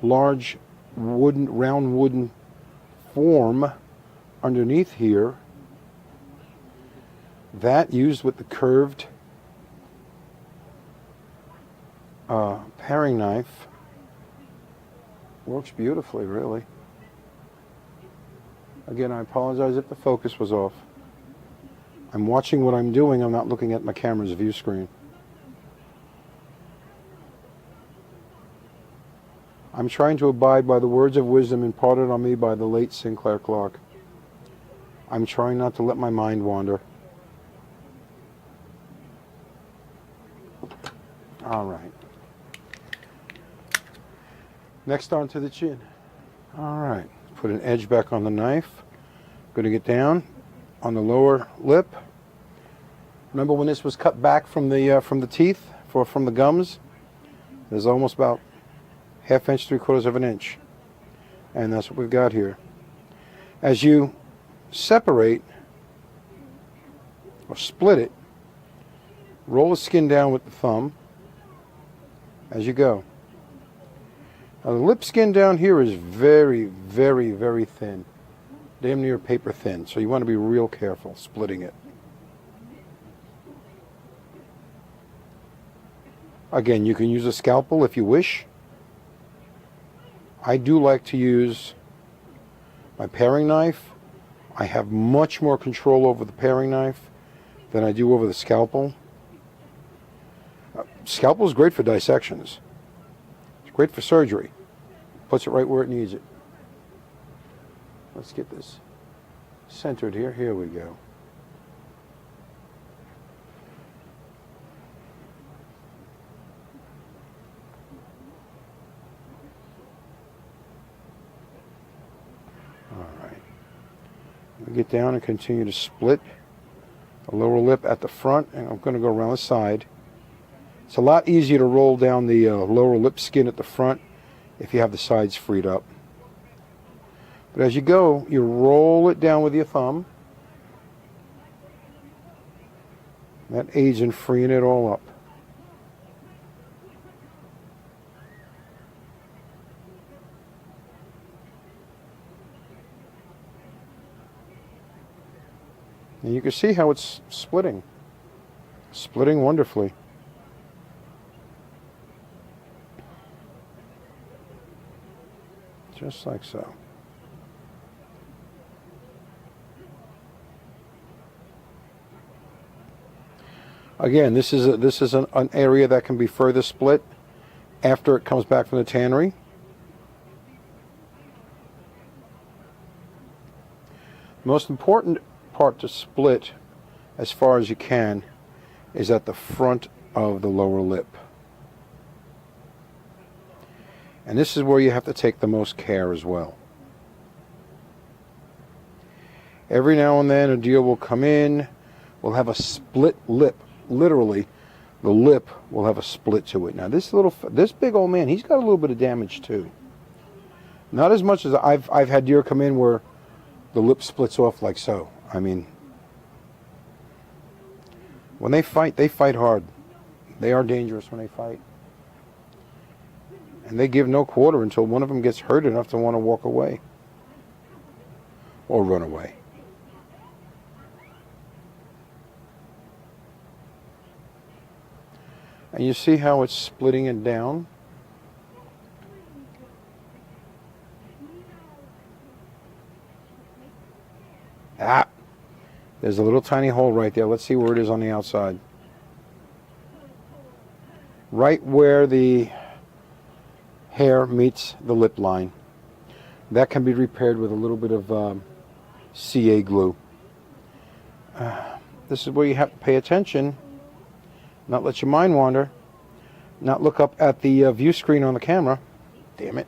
large round wooden form underneath here, that used with the curved paring knife, works beautifully, really. Again, I apologize if the focus was off. I'm watching what I'm doing. I'm not looking at my camera's view screen. I'm trying to abide by the words of wisdom imparted on me by the late Sinclair Clark. I'm trying not to let my mind wander. All right. Next, on to the chin. All right. Put an edge back on the knife. Going to get down on the lower lip. Remember when this was cut back from the teeth, from the gums? There's almost about ½ inch, 3/4 of an inch. And that's what we've got here. As you separate or split it, roll the skin down with the thumb as you go. Now the lip skin down here is very, very, very thin. Damn near paper thin. So you want to be real careful splitting it. Again, you can use a scalpel if you wish. I do like to use my paring knife. I have much more control over the paring knife than I do over the scalpel. Scalpel is great for dissections. It's great for surgery. Puts it right where it needs it. Let's get this centered here. Here we go. All right. We get down and continue to split the lower lip at the front, and I'm going to go around the side. It's a lot easier to roll down the lower lip skin at the front if you have the sides freed up. But as you go, you roll it down with your thumb. That aids in freeing it all up. And you can see how it's splitting. Splitting wonderfully. Just like so. Again, this is an area that can be further split after it comes back from the tannery. Most important part to split as far as you can is at the front of the lower lip. And this is where you have to take the most care as well. Every now and then a deer will come in, will have a split lip. Literally, the lip will have a split to it. Now this big old man, he's got a little bit of damage too. Not as much as I've had deer come in where the lip splits off like so. I mean, when they fight hard. They are dangerous when they fight. And they give no quarter until one of them gets hurt enough to want to walk away or run away. And you see how it's splitting it down? Ah, there's a little tiny hole right there. Let's see where it is on the outside. Right where the hair meets the lip line. That can be repaired with a little bit of CA glue. This is where you have to pay attention, not let your mind wander, not look up at the view screen on the camera. Damn it.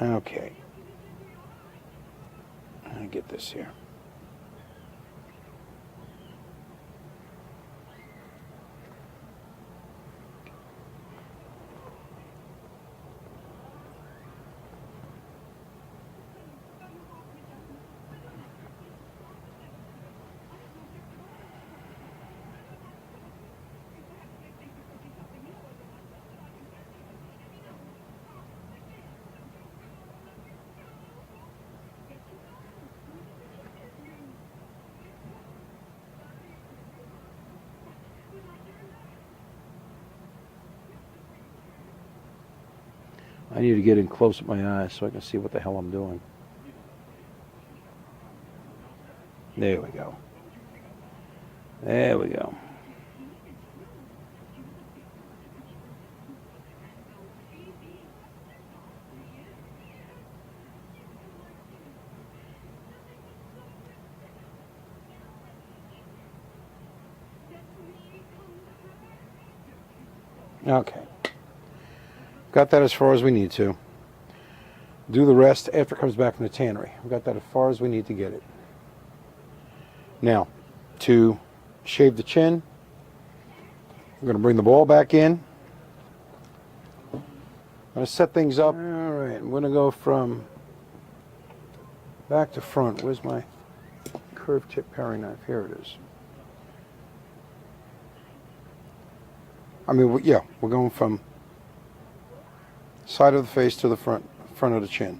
Okay. Let me get this here. I need to get in close with my eyes so I can see what the hell I'm doing. There we go. There we go. Okay. Got that as far as we need to. Do the rest after it comes back from the tannery. We've got that as far as we need to get it. Now, to shave the chin, I'm going to bring the ball back in. I'm going to set things up. All right, I'm going to go from back to front. Where's my curved tip paring knife? Here it is. I mean, yeah, we're going from side of the face to the front of the chin.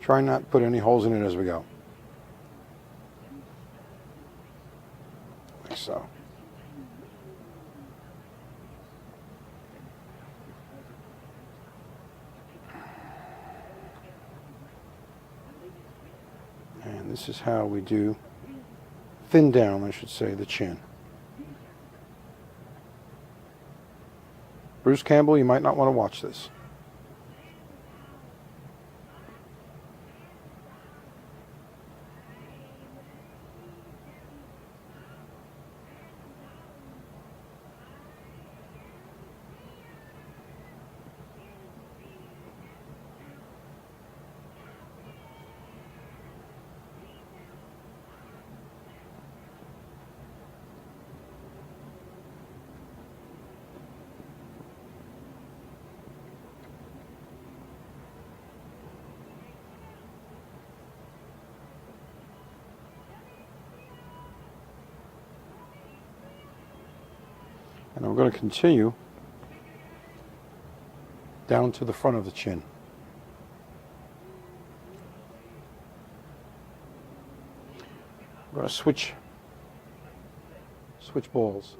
Try not to put any holes in it as we go. Like so. And this is how we do thin down, I should say, the chin. Bruce Campbell, you might not want to watch this. And I'm going to continue down to the front of the chin. I'm going to switch balls.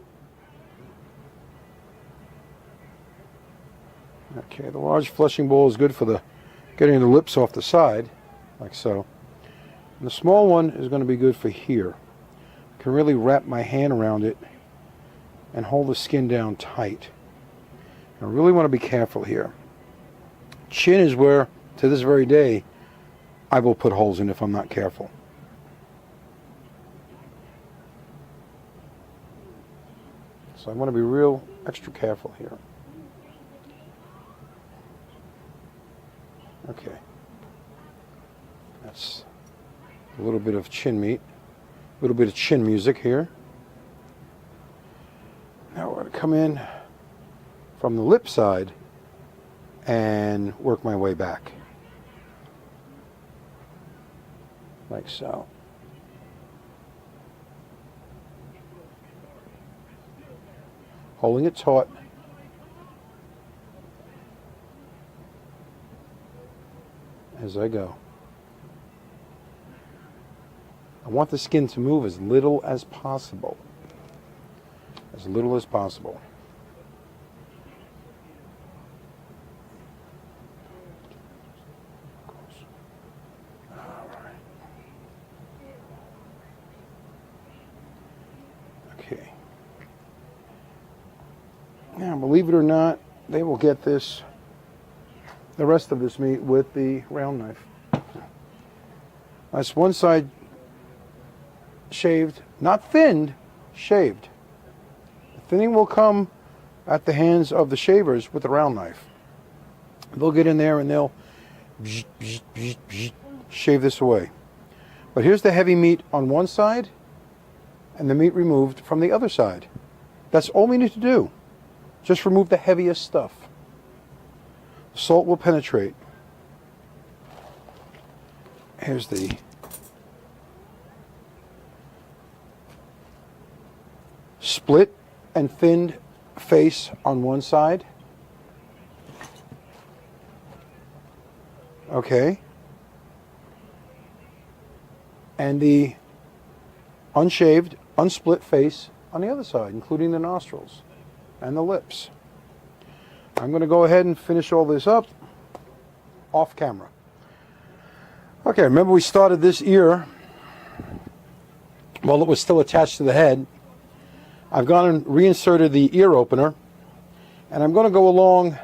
Okay, the large flushing ball is good for the getting the lips off the side, like so. And the small one is going to be good for here. I can really wrap my hand around it and hold the skin down tight. I really want to be careful here. Chin is where, to this very day, I will put holes in if I'm not careful. So I want to be real extra careful here. Okay. That's a little bit of chin meat, a little bit of chin music here. Now we're going to come in from the lip side and work my way back. Like so. Holding it taut as I go. I want the skin to move as little as possible. As little as possible. All right. Okay. Now, believe it or not, they will get this, the rest of this meat with the round knife. That's one side shaved, not thinned, shaved. The thinning will come at the hands of the shavers with the round knife. They'll get in there and they'll shave this away. But here's the heavy meat on one side and the meat removed from the other side. That's all we need to do. Just remove the heaviest stuff. Salt will penetrate. Here's the split and thinned face on one side. Okay. And the unshaved, unsplit face on the other side, including the nostrils and the lips. I'm going to go ahead and finish all this up off camera. Okay, remember we started this ear while it was still attached to the head. I've gone and reinserted the ear opener, and I'm going to go along.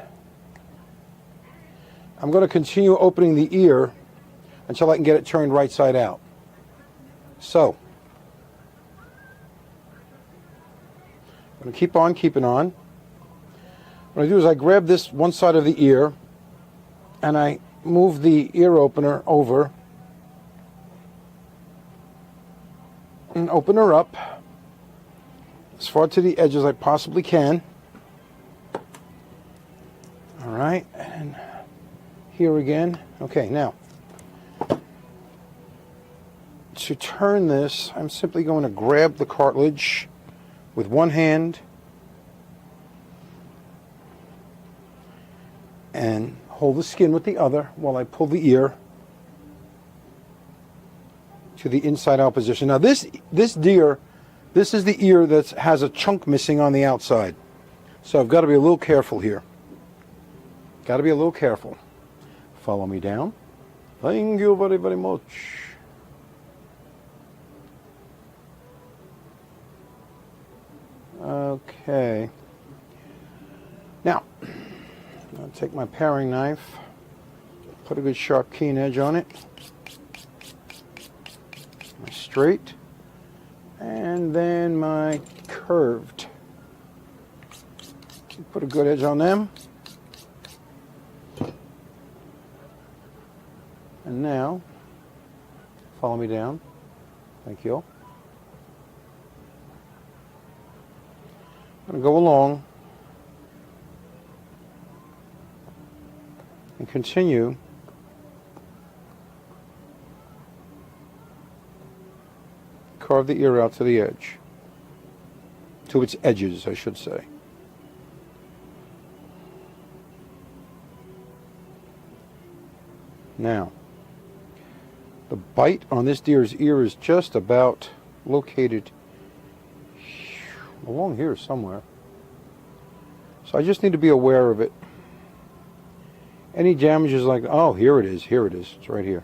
I'm going to continue opening the ear until I can get it turned right side out. So, I'm going to keep on keeping on. What I do is I grab this one side of the ear and I move the ear opener over and open her up as far to the edge as I possibly can. All right, and here again. Okay, now to turn this, I'm simply going to grab the cartilage with one hand and hold the skin with the other while I pull the ear to the inside out position. Now this deer, this is the ear that has a chunk missing on the outside. So I've got to be a little careful here. Got to be a little careful. Follow me down. Thank you very, very much. Okay. Now, I'll take my paring knife, put a good sharp keen edge on it, my straight, and then my curved. Put a good edge on them. And now, follow me down. Thank you. I'm going to go along and continue carve the ear out to the edge, to its edges, I should say. Now, the bite on this deer's ear is just about located along here somewhere. So I just need to be aware of it. Any damages like, oh, here it is, it's right here.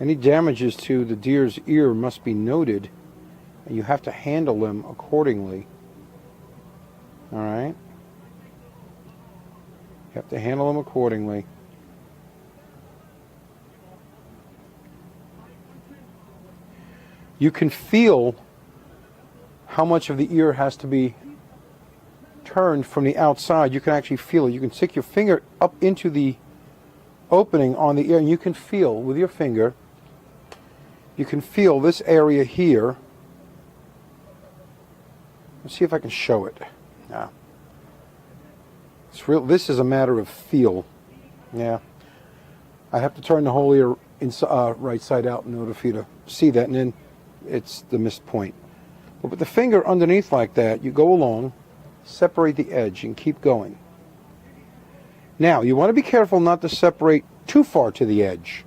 Any damages to the deer's ear must be noted, and you have to handle them accordingly. All right? You have to handle them accordingly. You can feel how much of the ear has to be turned from the outside. You can actually feel it. You can stick your finger up into the opening on the ear, and you can feel with your finger, you can feel this area here. Let's see if I can show it. Yeah. It's real. This is a matter of feel. Yeah. I have to turn the whole ear right side out in order for you to see that, and then it's the missed point. But with the finger underneath like that, you go along, separate the edge, and keep going. Now, you want to be careful not to separate too far to the edge.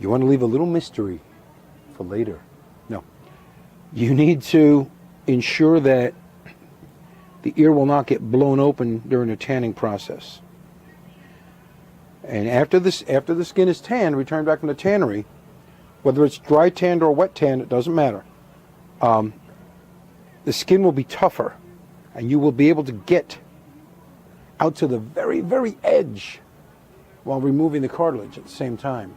You want to leave a little mystery for later. No. You need to ensure that the ear will not get blown open during the tanning process. And after the skin is tanned, returned back from the tannery, whether it's dry tanned or wet tanned, it doesn't matter. The skin will be tougher, and you will be able to get out to the very, very edge while removing the cartilage at the same time.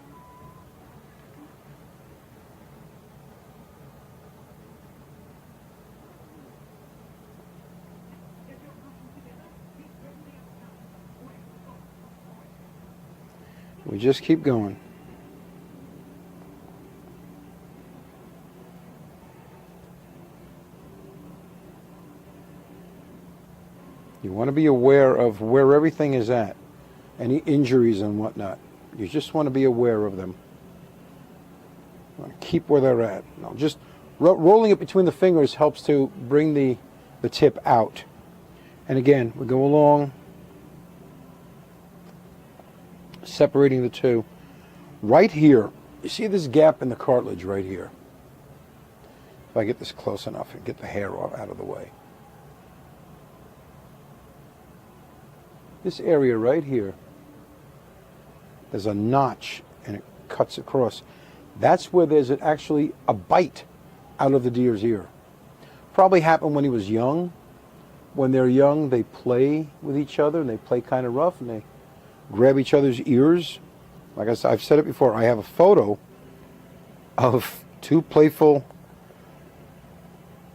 We just keep going. You want to be aware of where everything is at, any injuries and whatnot. You just want to be aware of them. Keep where they're at. Now, just rolling it between the fingers helps to bring the tip out. And again, we go along, separating the two. Right here, you see this gap in the cartilage right here. If I get this close enough and get the hair out of the way. This area right here, there's a notch and it cuts across. That's where there's actually a bite out of the deer's ear. Probably happened when he was young. When they're young, they play with each other and they play kind of rough and they grab each other's ears. Like I've said it before, I have a photo of two playful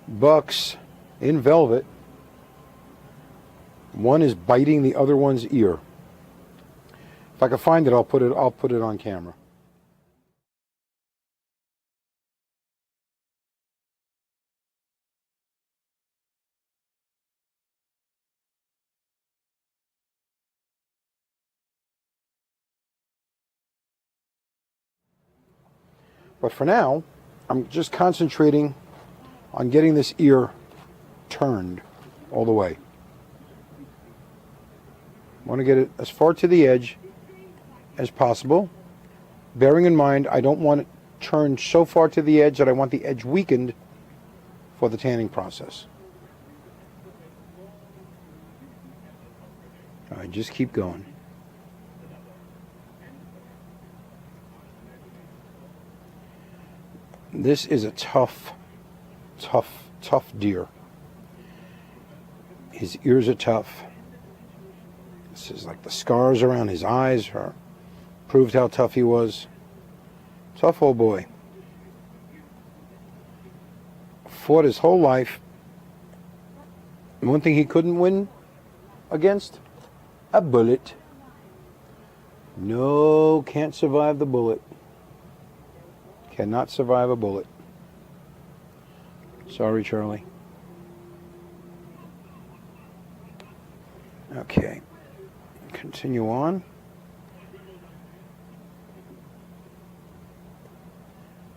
bucks in velvet. One is biting the other one's ear. If I can find it, I'll put it on camera. But for now, I'm just concentrating on getting this ear turned all the way. I want to get it as far to the edge as possible, bearing in mind I don't want it turned so far to the edge that I want the edge weakened for the tanning process. All right, just keep going. This is a tough deer. His ears are tough. This is like the scars around his eyes proved how tough he was. Tough old boy. Fought his whole life. And one thing he couldn't win against? A bullet. No, can't survive the bullet. Cannot survive a bullet. Sorry, Charlie. Okay. Continue on.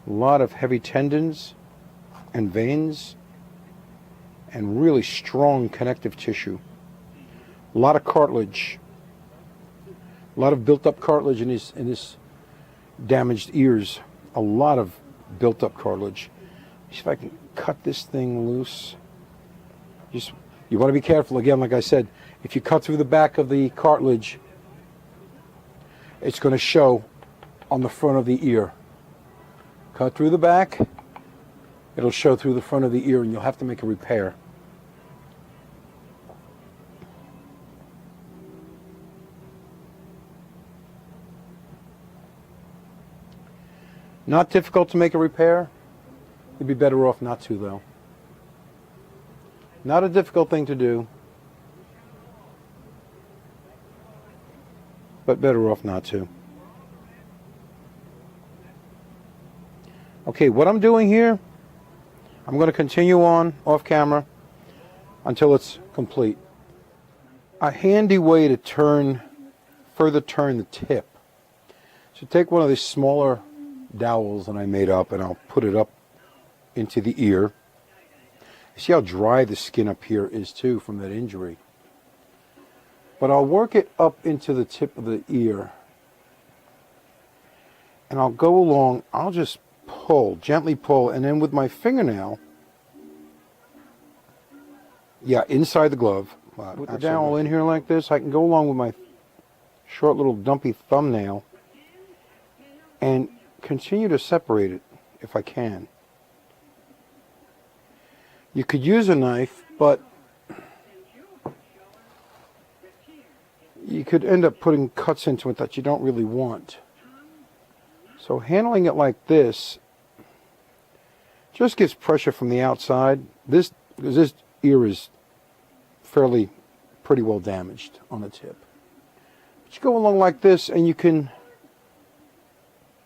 A lot of heavy tendons and veins and really strong connective tissue. A lot of cartilage. A lot of built up cartilage in his damaged ears. A lot of built up cartilage. See if I can cut this thing loose. You want to be careful again, like I said. If you cut through the back of the cartilage, it's going to show on the front of the ear. Cut through the back, it'll show through the front of the ear and you'll have to make a repair. Not difficult to make a repair. You'd be better off not to, though. Not a difficult thing to do, but better off not to. Okay, what I'm doing here, I'm going to continue on off camera until it's complete. A handy way to further turn the tip. So take one of these smaller dowels that I made up and I'll put it up into the ear. You see how dry the skin up here is too from that injury. But I'll work it up into the tip of the ear. And I'll go along, I'll just pull, gently pull, and then with my fingernail, yeah, inside the glove, with the dowel in here like this, I can go along with my short little dumpy thumbnail and continue to separate it if I can. You could use a knife, but you could end up putting cuts into it that you don't really want. So handling it like this just gives pressure from the outside. This ear is pretty well damaged on the tip. But you go along like this and you can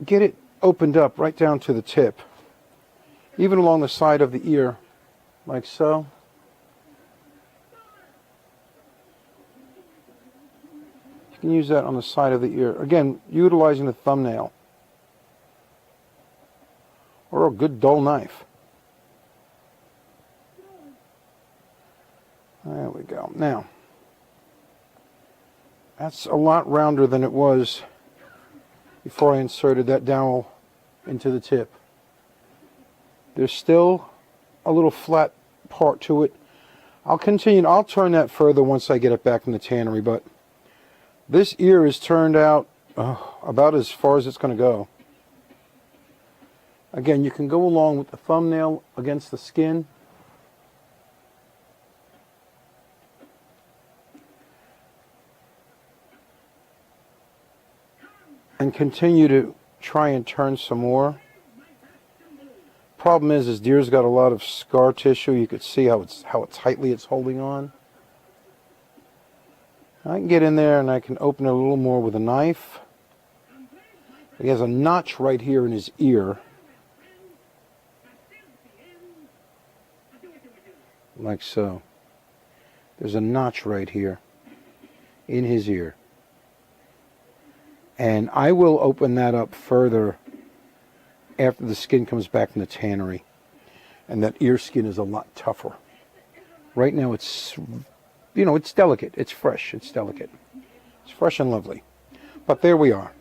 get it opened up right down to the tip, even along the side of the ear, like so. You can use that on the side of the ear. Again, utilizing the thumbnail or a good dull knife. There we go. Now, that's a lot rounder than it was before I inserted that dowel into the tip. There's still a little flat part to it. I'll continue. I'll turn that further once I get it back in the tannery, but this ear is turned out about as far as it's going to go. Again, you can go along with the thumbnail against the skin. And continue to try and turn some more. Problem is deer's got a lot of scar tissue. You could see how tightly it's holding on. I can get in there and I can open it a little more with a knife. He has a notch right here in his ear. Like so. There's a notch right here in his ear. And I will open that up further after the skin comes back from the tannery. And that ear skin is a lot tougher. Right now it's, you know, it's delicate. It's fresh. It's delicate. It's fresh and lovely. But there we are.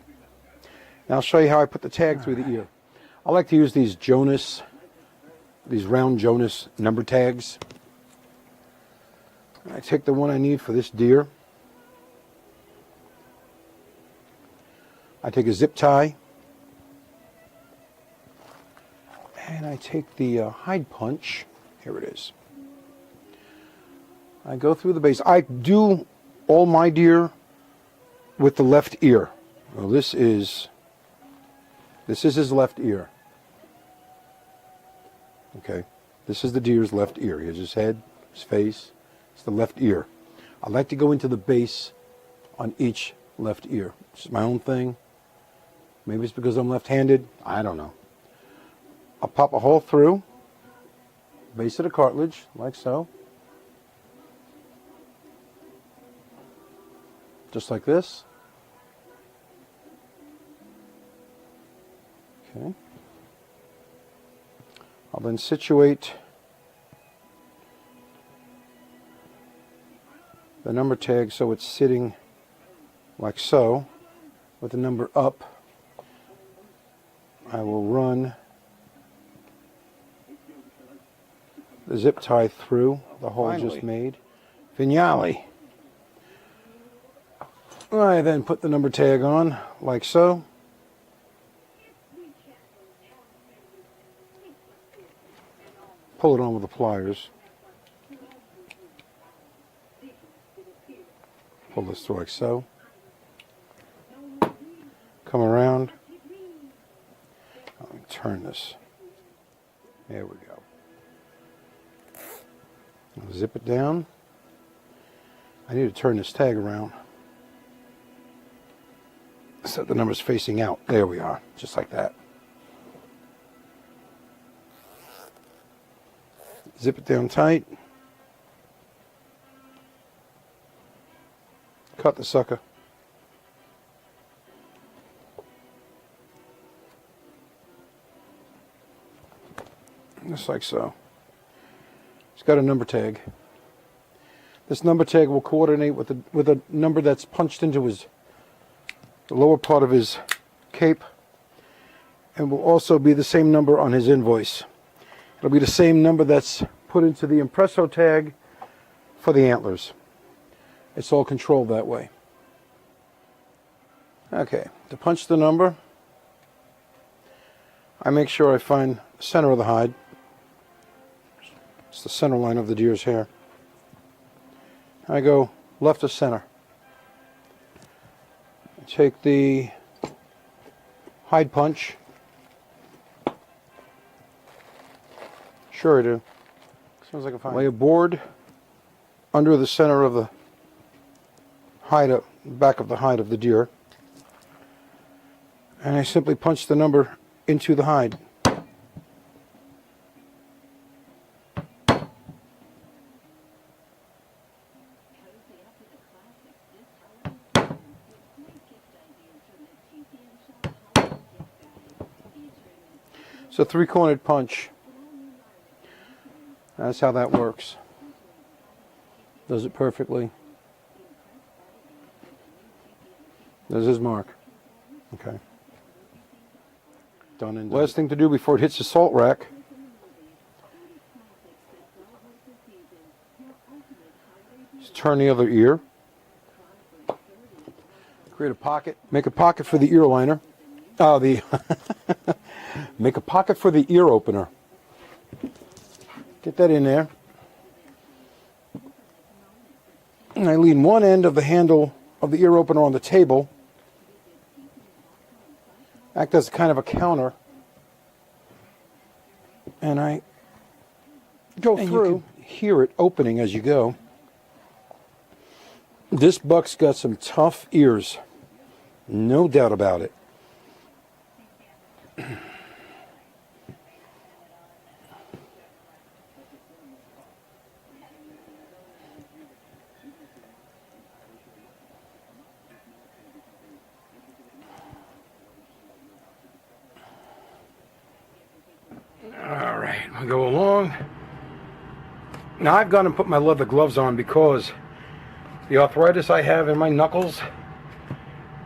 Now I'll show you how I put the tag through the ear. I like to use these round Jonas number tags. I take the one I need for this deer. I take a zip tie, and I take the hide punch. Here it is. I go through the base. I do all my deer with the left ear. Well, this is his left ear. Okay, this is the deer's left ear. Here's his head, his face. It's the left ear. I like to go into the base on each left ear. It's my own thing. Maybe it's because I'm left-handed. I don't know. I'll pop a hole through, base of the cartilage, like so. Just like this. Okay. I'll then situate the number tag so it's sitting like so, with the number up. I will run the zip tie through the hole just made. Finale. I then put the number tag on like so. Pull it on with the pliers. Pull this through like so. Come around. Let me turn this. There we go. I'll zip it down. I need to turn this tag around so the number's facing out. There we are, just like that. Zip it down tight. Cut the sucker. Just like so. It's got a number tag. This number tag will coordinate with a number that's punched into the lower part of his cape, and will also be the same number on his invoice. It'll be the same number that's put into the impresso tag for the antlers. It's all controlled that way. Okay, to punch the number, I make sure I find the center of the hide. It's the center line of the deer's hair. I go left of center. I take the hide punch. Sure I do. Sounds like a fine. Lay a board under the center of the hide, back of the hide of the deer, and I simply punch the number into the hide. It's a three-cornered punch. That's how that works. Does it perfectly. There's his mark. Okay. Done and done. Last thing to do before it hits the salt rack is turn the other ear. Create a pocket. Make a pocket for the ear liner. Make a pocket for the ear opener. Get that in there. And I lean one end of the handle of the ear opener on the table. Act as kind of a counter. And I go through. You can hear it opening as you go. This buck's got some tough ears. No doubt about it. Alright, I'll go along. Now I've gone and put my leather gloves on because the arthritis I have in my knuckles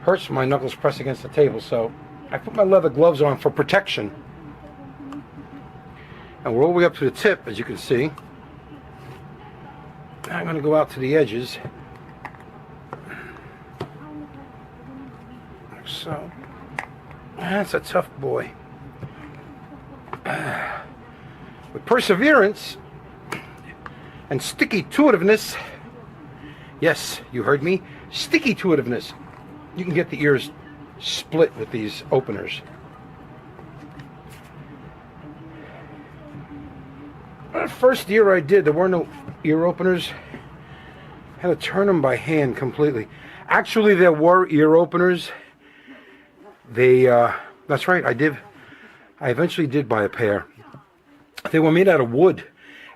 hurts when my knuckles press against the table, so I put my leather gloves on for protection. And we're all the way up to the tip, as you can see. I'm going to go out to the edges. So, that's a tough boy. With perseverance and sticky-to-itiveness, yes, you heard me, sticky-to-itiveness, you can get the ears split with these openers. The first deer I did, there were no ear openers. I had to turn them by hand completely. Actually, there were ear openers. That's right, I eventually did buy a pair. They were made out of wood,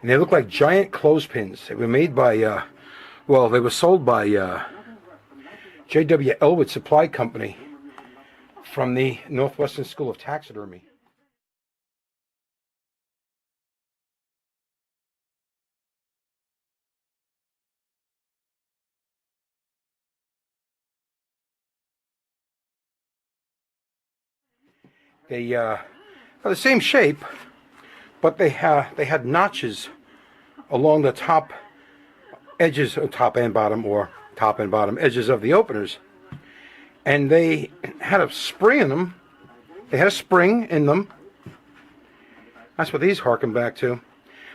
and they looked like giant clothespins. They were made by, they were sold by J.W. Elwood Supply Company from the Northwestern School of Taxidermy. They are the same shape, but they had notches along the top edges, top and bottom edges of the openers, and they had a spring in them. They had a spring in them. That's what these harken back to.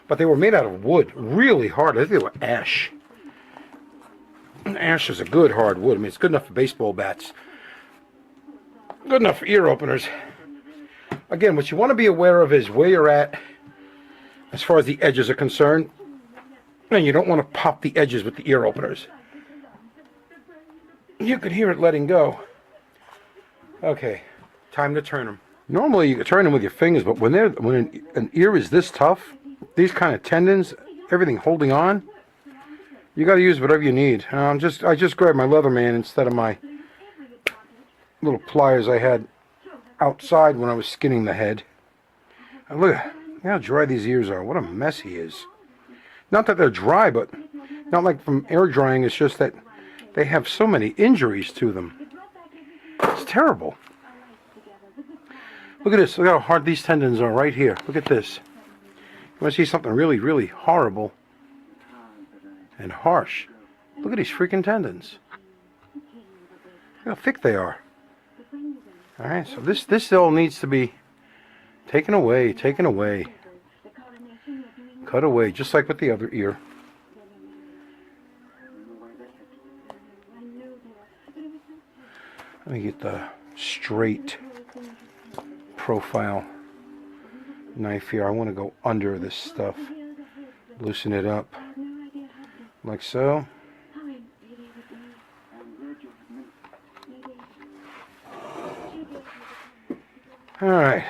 But they were made out of wood, really hard. I think they were ash. Ash is a good hard wood. I mean, it's good enough for baseball bats. Good enough for ear openers. Again, what you want to be aware of is where you're at as far as the edges are concerned. And you don't want to pop the edges with the ear openers. You can hear it letting go. Okay, time to turn them. Normally you can turn them with your fingers, but when an ear is this tough, these kind of tendons, everything holding on, you got to use whatever you need. I just grabbed my Leatherman instead of my little pliers I had outside when I was skinning the head. Look how dry these ears are. What a mess he is. Not that they're dry, but Not like from air drying, it's just that they have so many injuries to them. It's terrible. Look at this. Look how hard these tendons are right here. Look at this. You want to see something really, really horrible and harsh? Look at these freaking tendons. Look how thick they are. Alright, so this all needs to be taken away, cut away, just like with the other ear. Let me get the straight profile knife here. I want to go under this stuff, loosen it up like so. All right.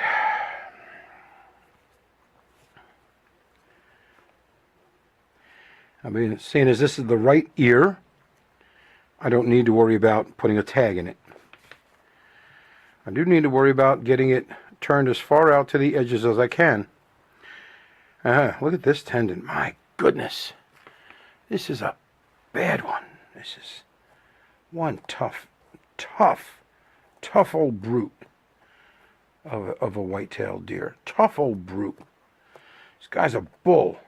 I mean, seeing as this is the right ear, I don't need to worry about putting a tag in it. I do need to worry about getting it turned as far out to the edges as I can. Look at this tendon. My goodness. This is a bad one. This is one tough old brute of a whitetail deer. Tough old brute. This guy's a bull.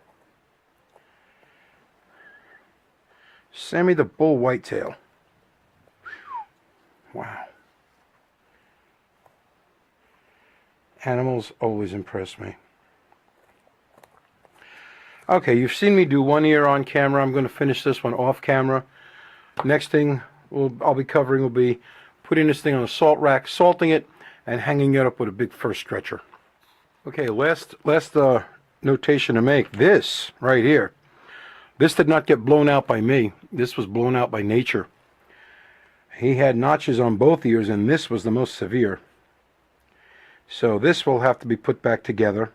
Sammy the bull whitetail. Wow. Animals always impress me. Okay, you've seen me do one ear on camera. I'm going to finish this one off camera. Next thing I'll be covering will be putting this thing on a salt rack, salting it, and hanging it up with a big fur stretcher. Okay, last notation to make. This right here. This did not get blown out by me. This was blown out by nature. He had notches on both ears, and this was the most severe. So this will have to be put back together.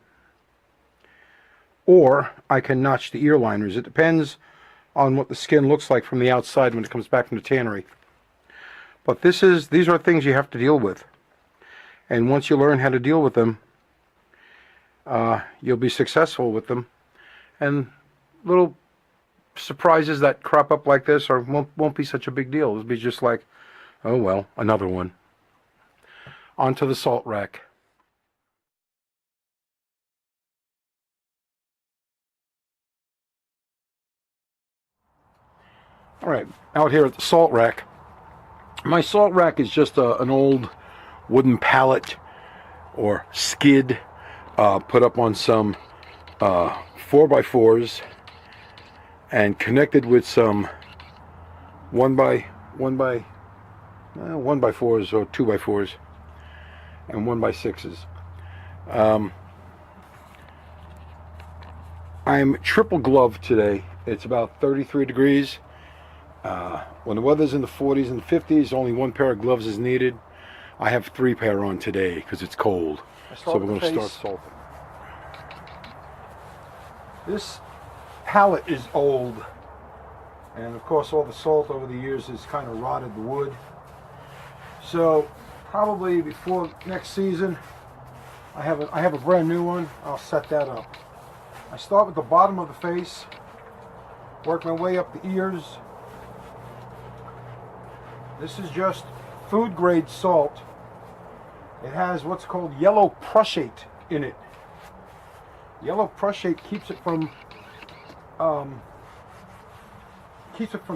Or I can notch the ear liners. It depends on what the skin looks like from the outside when it comes back from the tannery. But these are things you have to deal with. And once you learn how to deal with them, you'll be successful with them. And little surprises that crop up like this won't be such a big deal. It'll be just like, oh well, another one. Onto the salt rack. All right, out here at the salt rack. My salt rack is just an old wooden pallet or skid put up on some 4x4s and connected with some 1x4s or 2x4s and 1x6s. I'm triple gloved today. It's about 33 degrees. When the weather's in the 40s and 50s, only one pair of gloves is needed. I have 3 pair on today because it's cold. So we're going to start salting. This pallet is old, and of course all the salt over the years has kind of rotted the wood. So probably before next season, I have a brand new one. I'll set that up. I start with the bottom of the face, work my way up the ears. This is just food grade salt. It has what's called yellow prussiate in it. Yellow prussiate keeps it from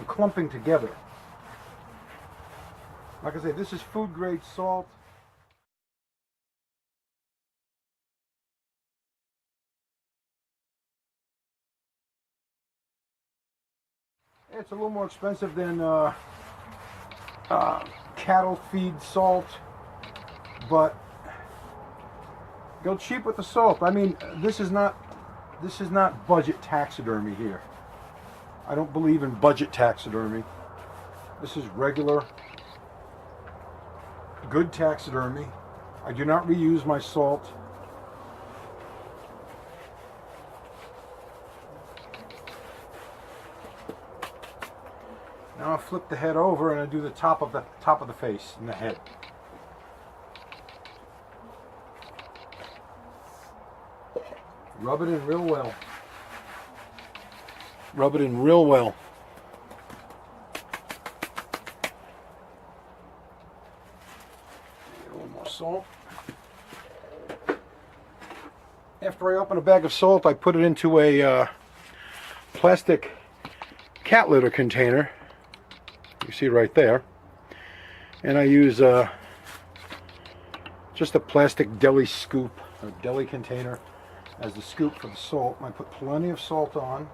clumping together. Like I say, this is food grade salt. It's a little more expensive than cattle feed salt, but go cheap with the salt. I mean, this is not budget taxidermy here. I don't believe in budget taxidermy. This is regular, good taxidermy. I do not reuse my salt. Now I flip the head over and I do the top of the face and the head. Rub it in real well. Rub it in real well. salt. After I open a bag of salt, I put it into a plastic cat litter container. You see right there. And I use just a plastic deli scoop, or deli container, as the scoop for the salt. And I put plenty of salt on.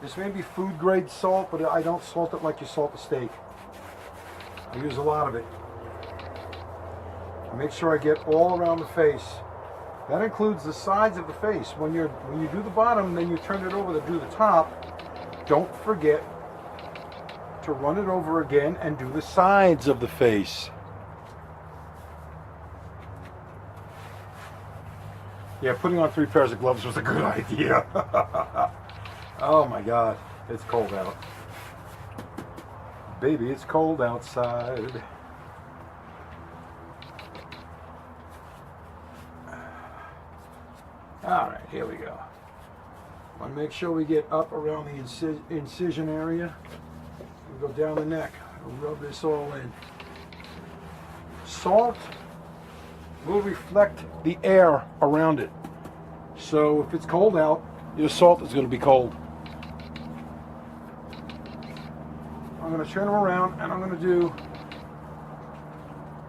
This may be food grade salt, but I don't salt it like you salt a steak. I use a lot of it. I make sure I get all around the face. That includes the sides of the face. When you do the bottom, then you turn it over to do the top. Don't forget to run it over again and do the sides of the face. Yeah, putting on 3 pairs of gloves was a good idea. Oh my God, it's cold out. Baby, it's cold outside. All right, here we go. Want to make sure we get up around the incision area. We go down the neck. We'll rub this all in. Salt will reflect the air around it. So if it's cold out, your salt is going to be cold. I'm going to turn them around and I'm going to do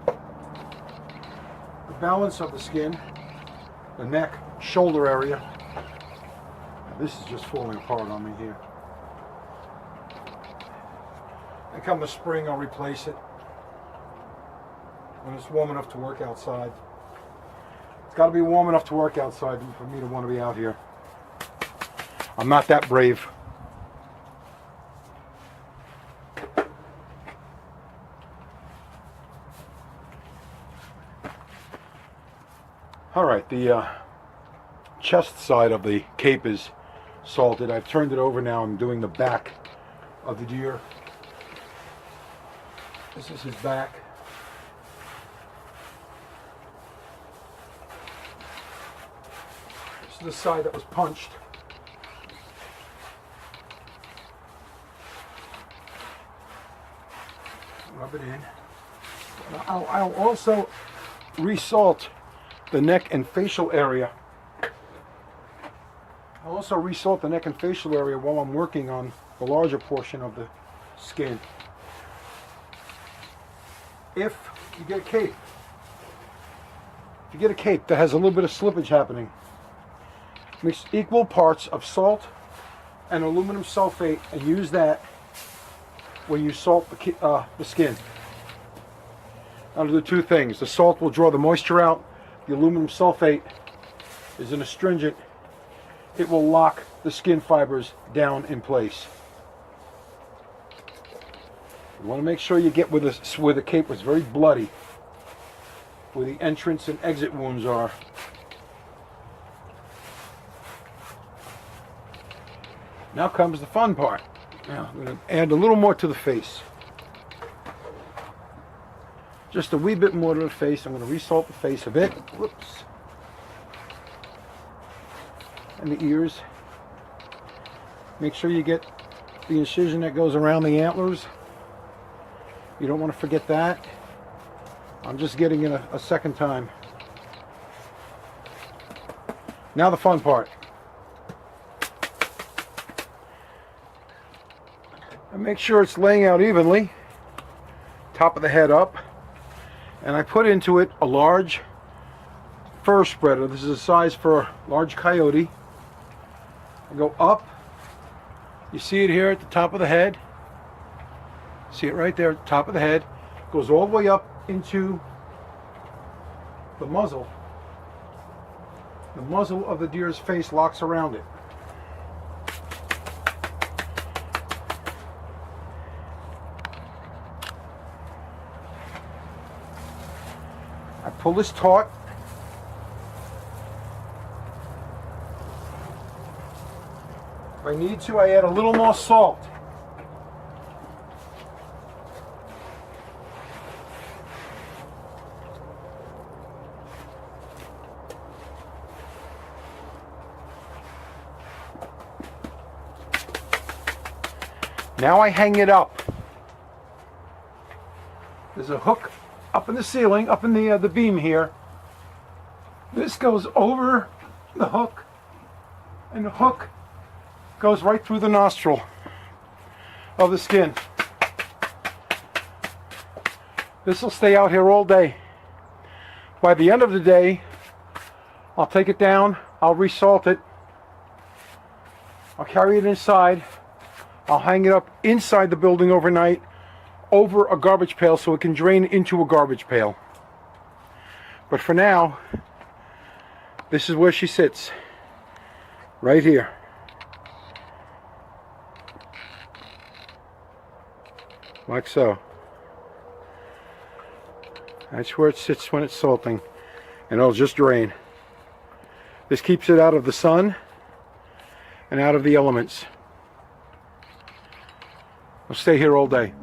the balance of the skin, the neck, shoulder area. Now, this is just falling apart on me here. And come the spring, I'll replace it when it's warm enough to work outside. It's got to be warm enough to work outside for me to want to be out here. I'm not that brave. All right, the chest side of the cape is salted. I've turned it over now. I'm doing the back of the deer. This is his back. This is the side that was punched. Rub it in. I'll also resalt the neck and facial area. I'll also resalt the neck and facial area while I'm working on the larger portion of the skin. If you get a cape that has a little bit of slippage happening, mix equal parts of salt and aluminum sulfate and use that when you salt the skin. I'll do 2 things. The salt will draw the moisture out. The aluminum sulfate is an astringent. It will lock the skin fibers down in place. You want to make sure you get where the cape was very bloody, where the entrance and exit wounds are. Now comes the fun part. Now I'm going to add a little more to the face. Just a wee bit more to the face. I'm going to resalt the face a bit. Whoops. And the ears. Make sure you get the incision that goes around the antlers. You don't want to forget that. I'm just getting it a second time. Now the fun part. And make sure it's laying out evenly. Top of the head up. And I put into it a large fur spreader. This is a size for a large coyote. I go up. You see it here at the top of the head. See it right there at the top of the head. Goes all the way up into the muzzle. The muzzle of the deer's face locks around it. I pull this taut. If I need to, I add a little more salt. Now I hang it up. There's a hook up in the ceiling, up in the beam here. This goes over the hook, and the hook goes right through the nostril of the skin. This will stay out here all day. By the end of the day, I'll take it down, I'll resalt it, I'll carry it inside, I'll hang it up inside the building overnight over a garbage pail so it can drain into a garbage pail. But for now, this is where she sits, right here. Like so. That's where it sits when it's salting, and it'll just drain. This keeps it out of the sun and out of the elements. It'll stay here all day.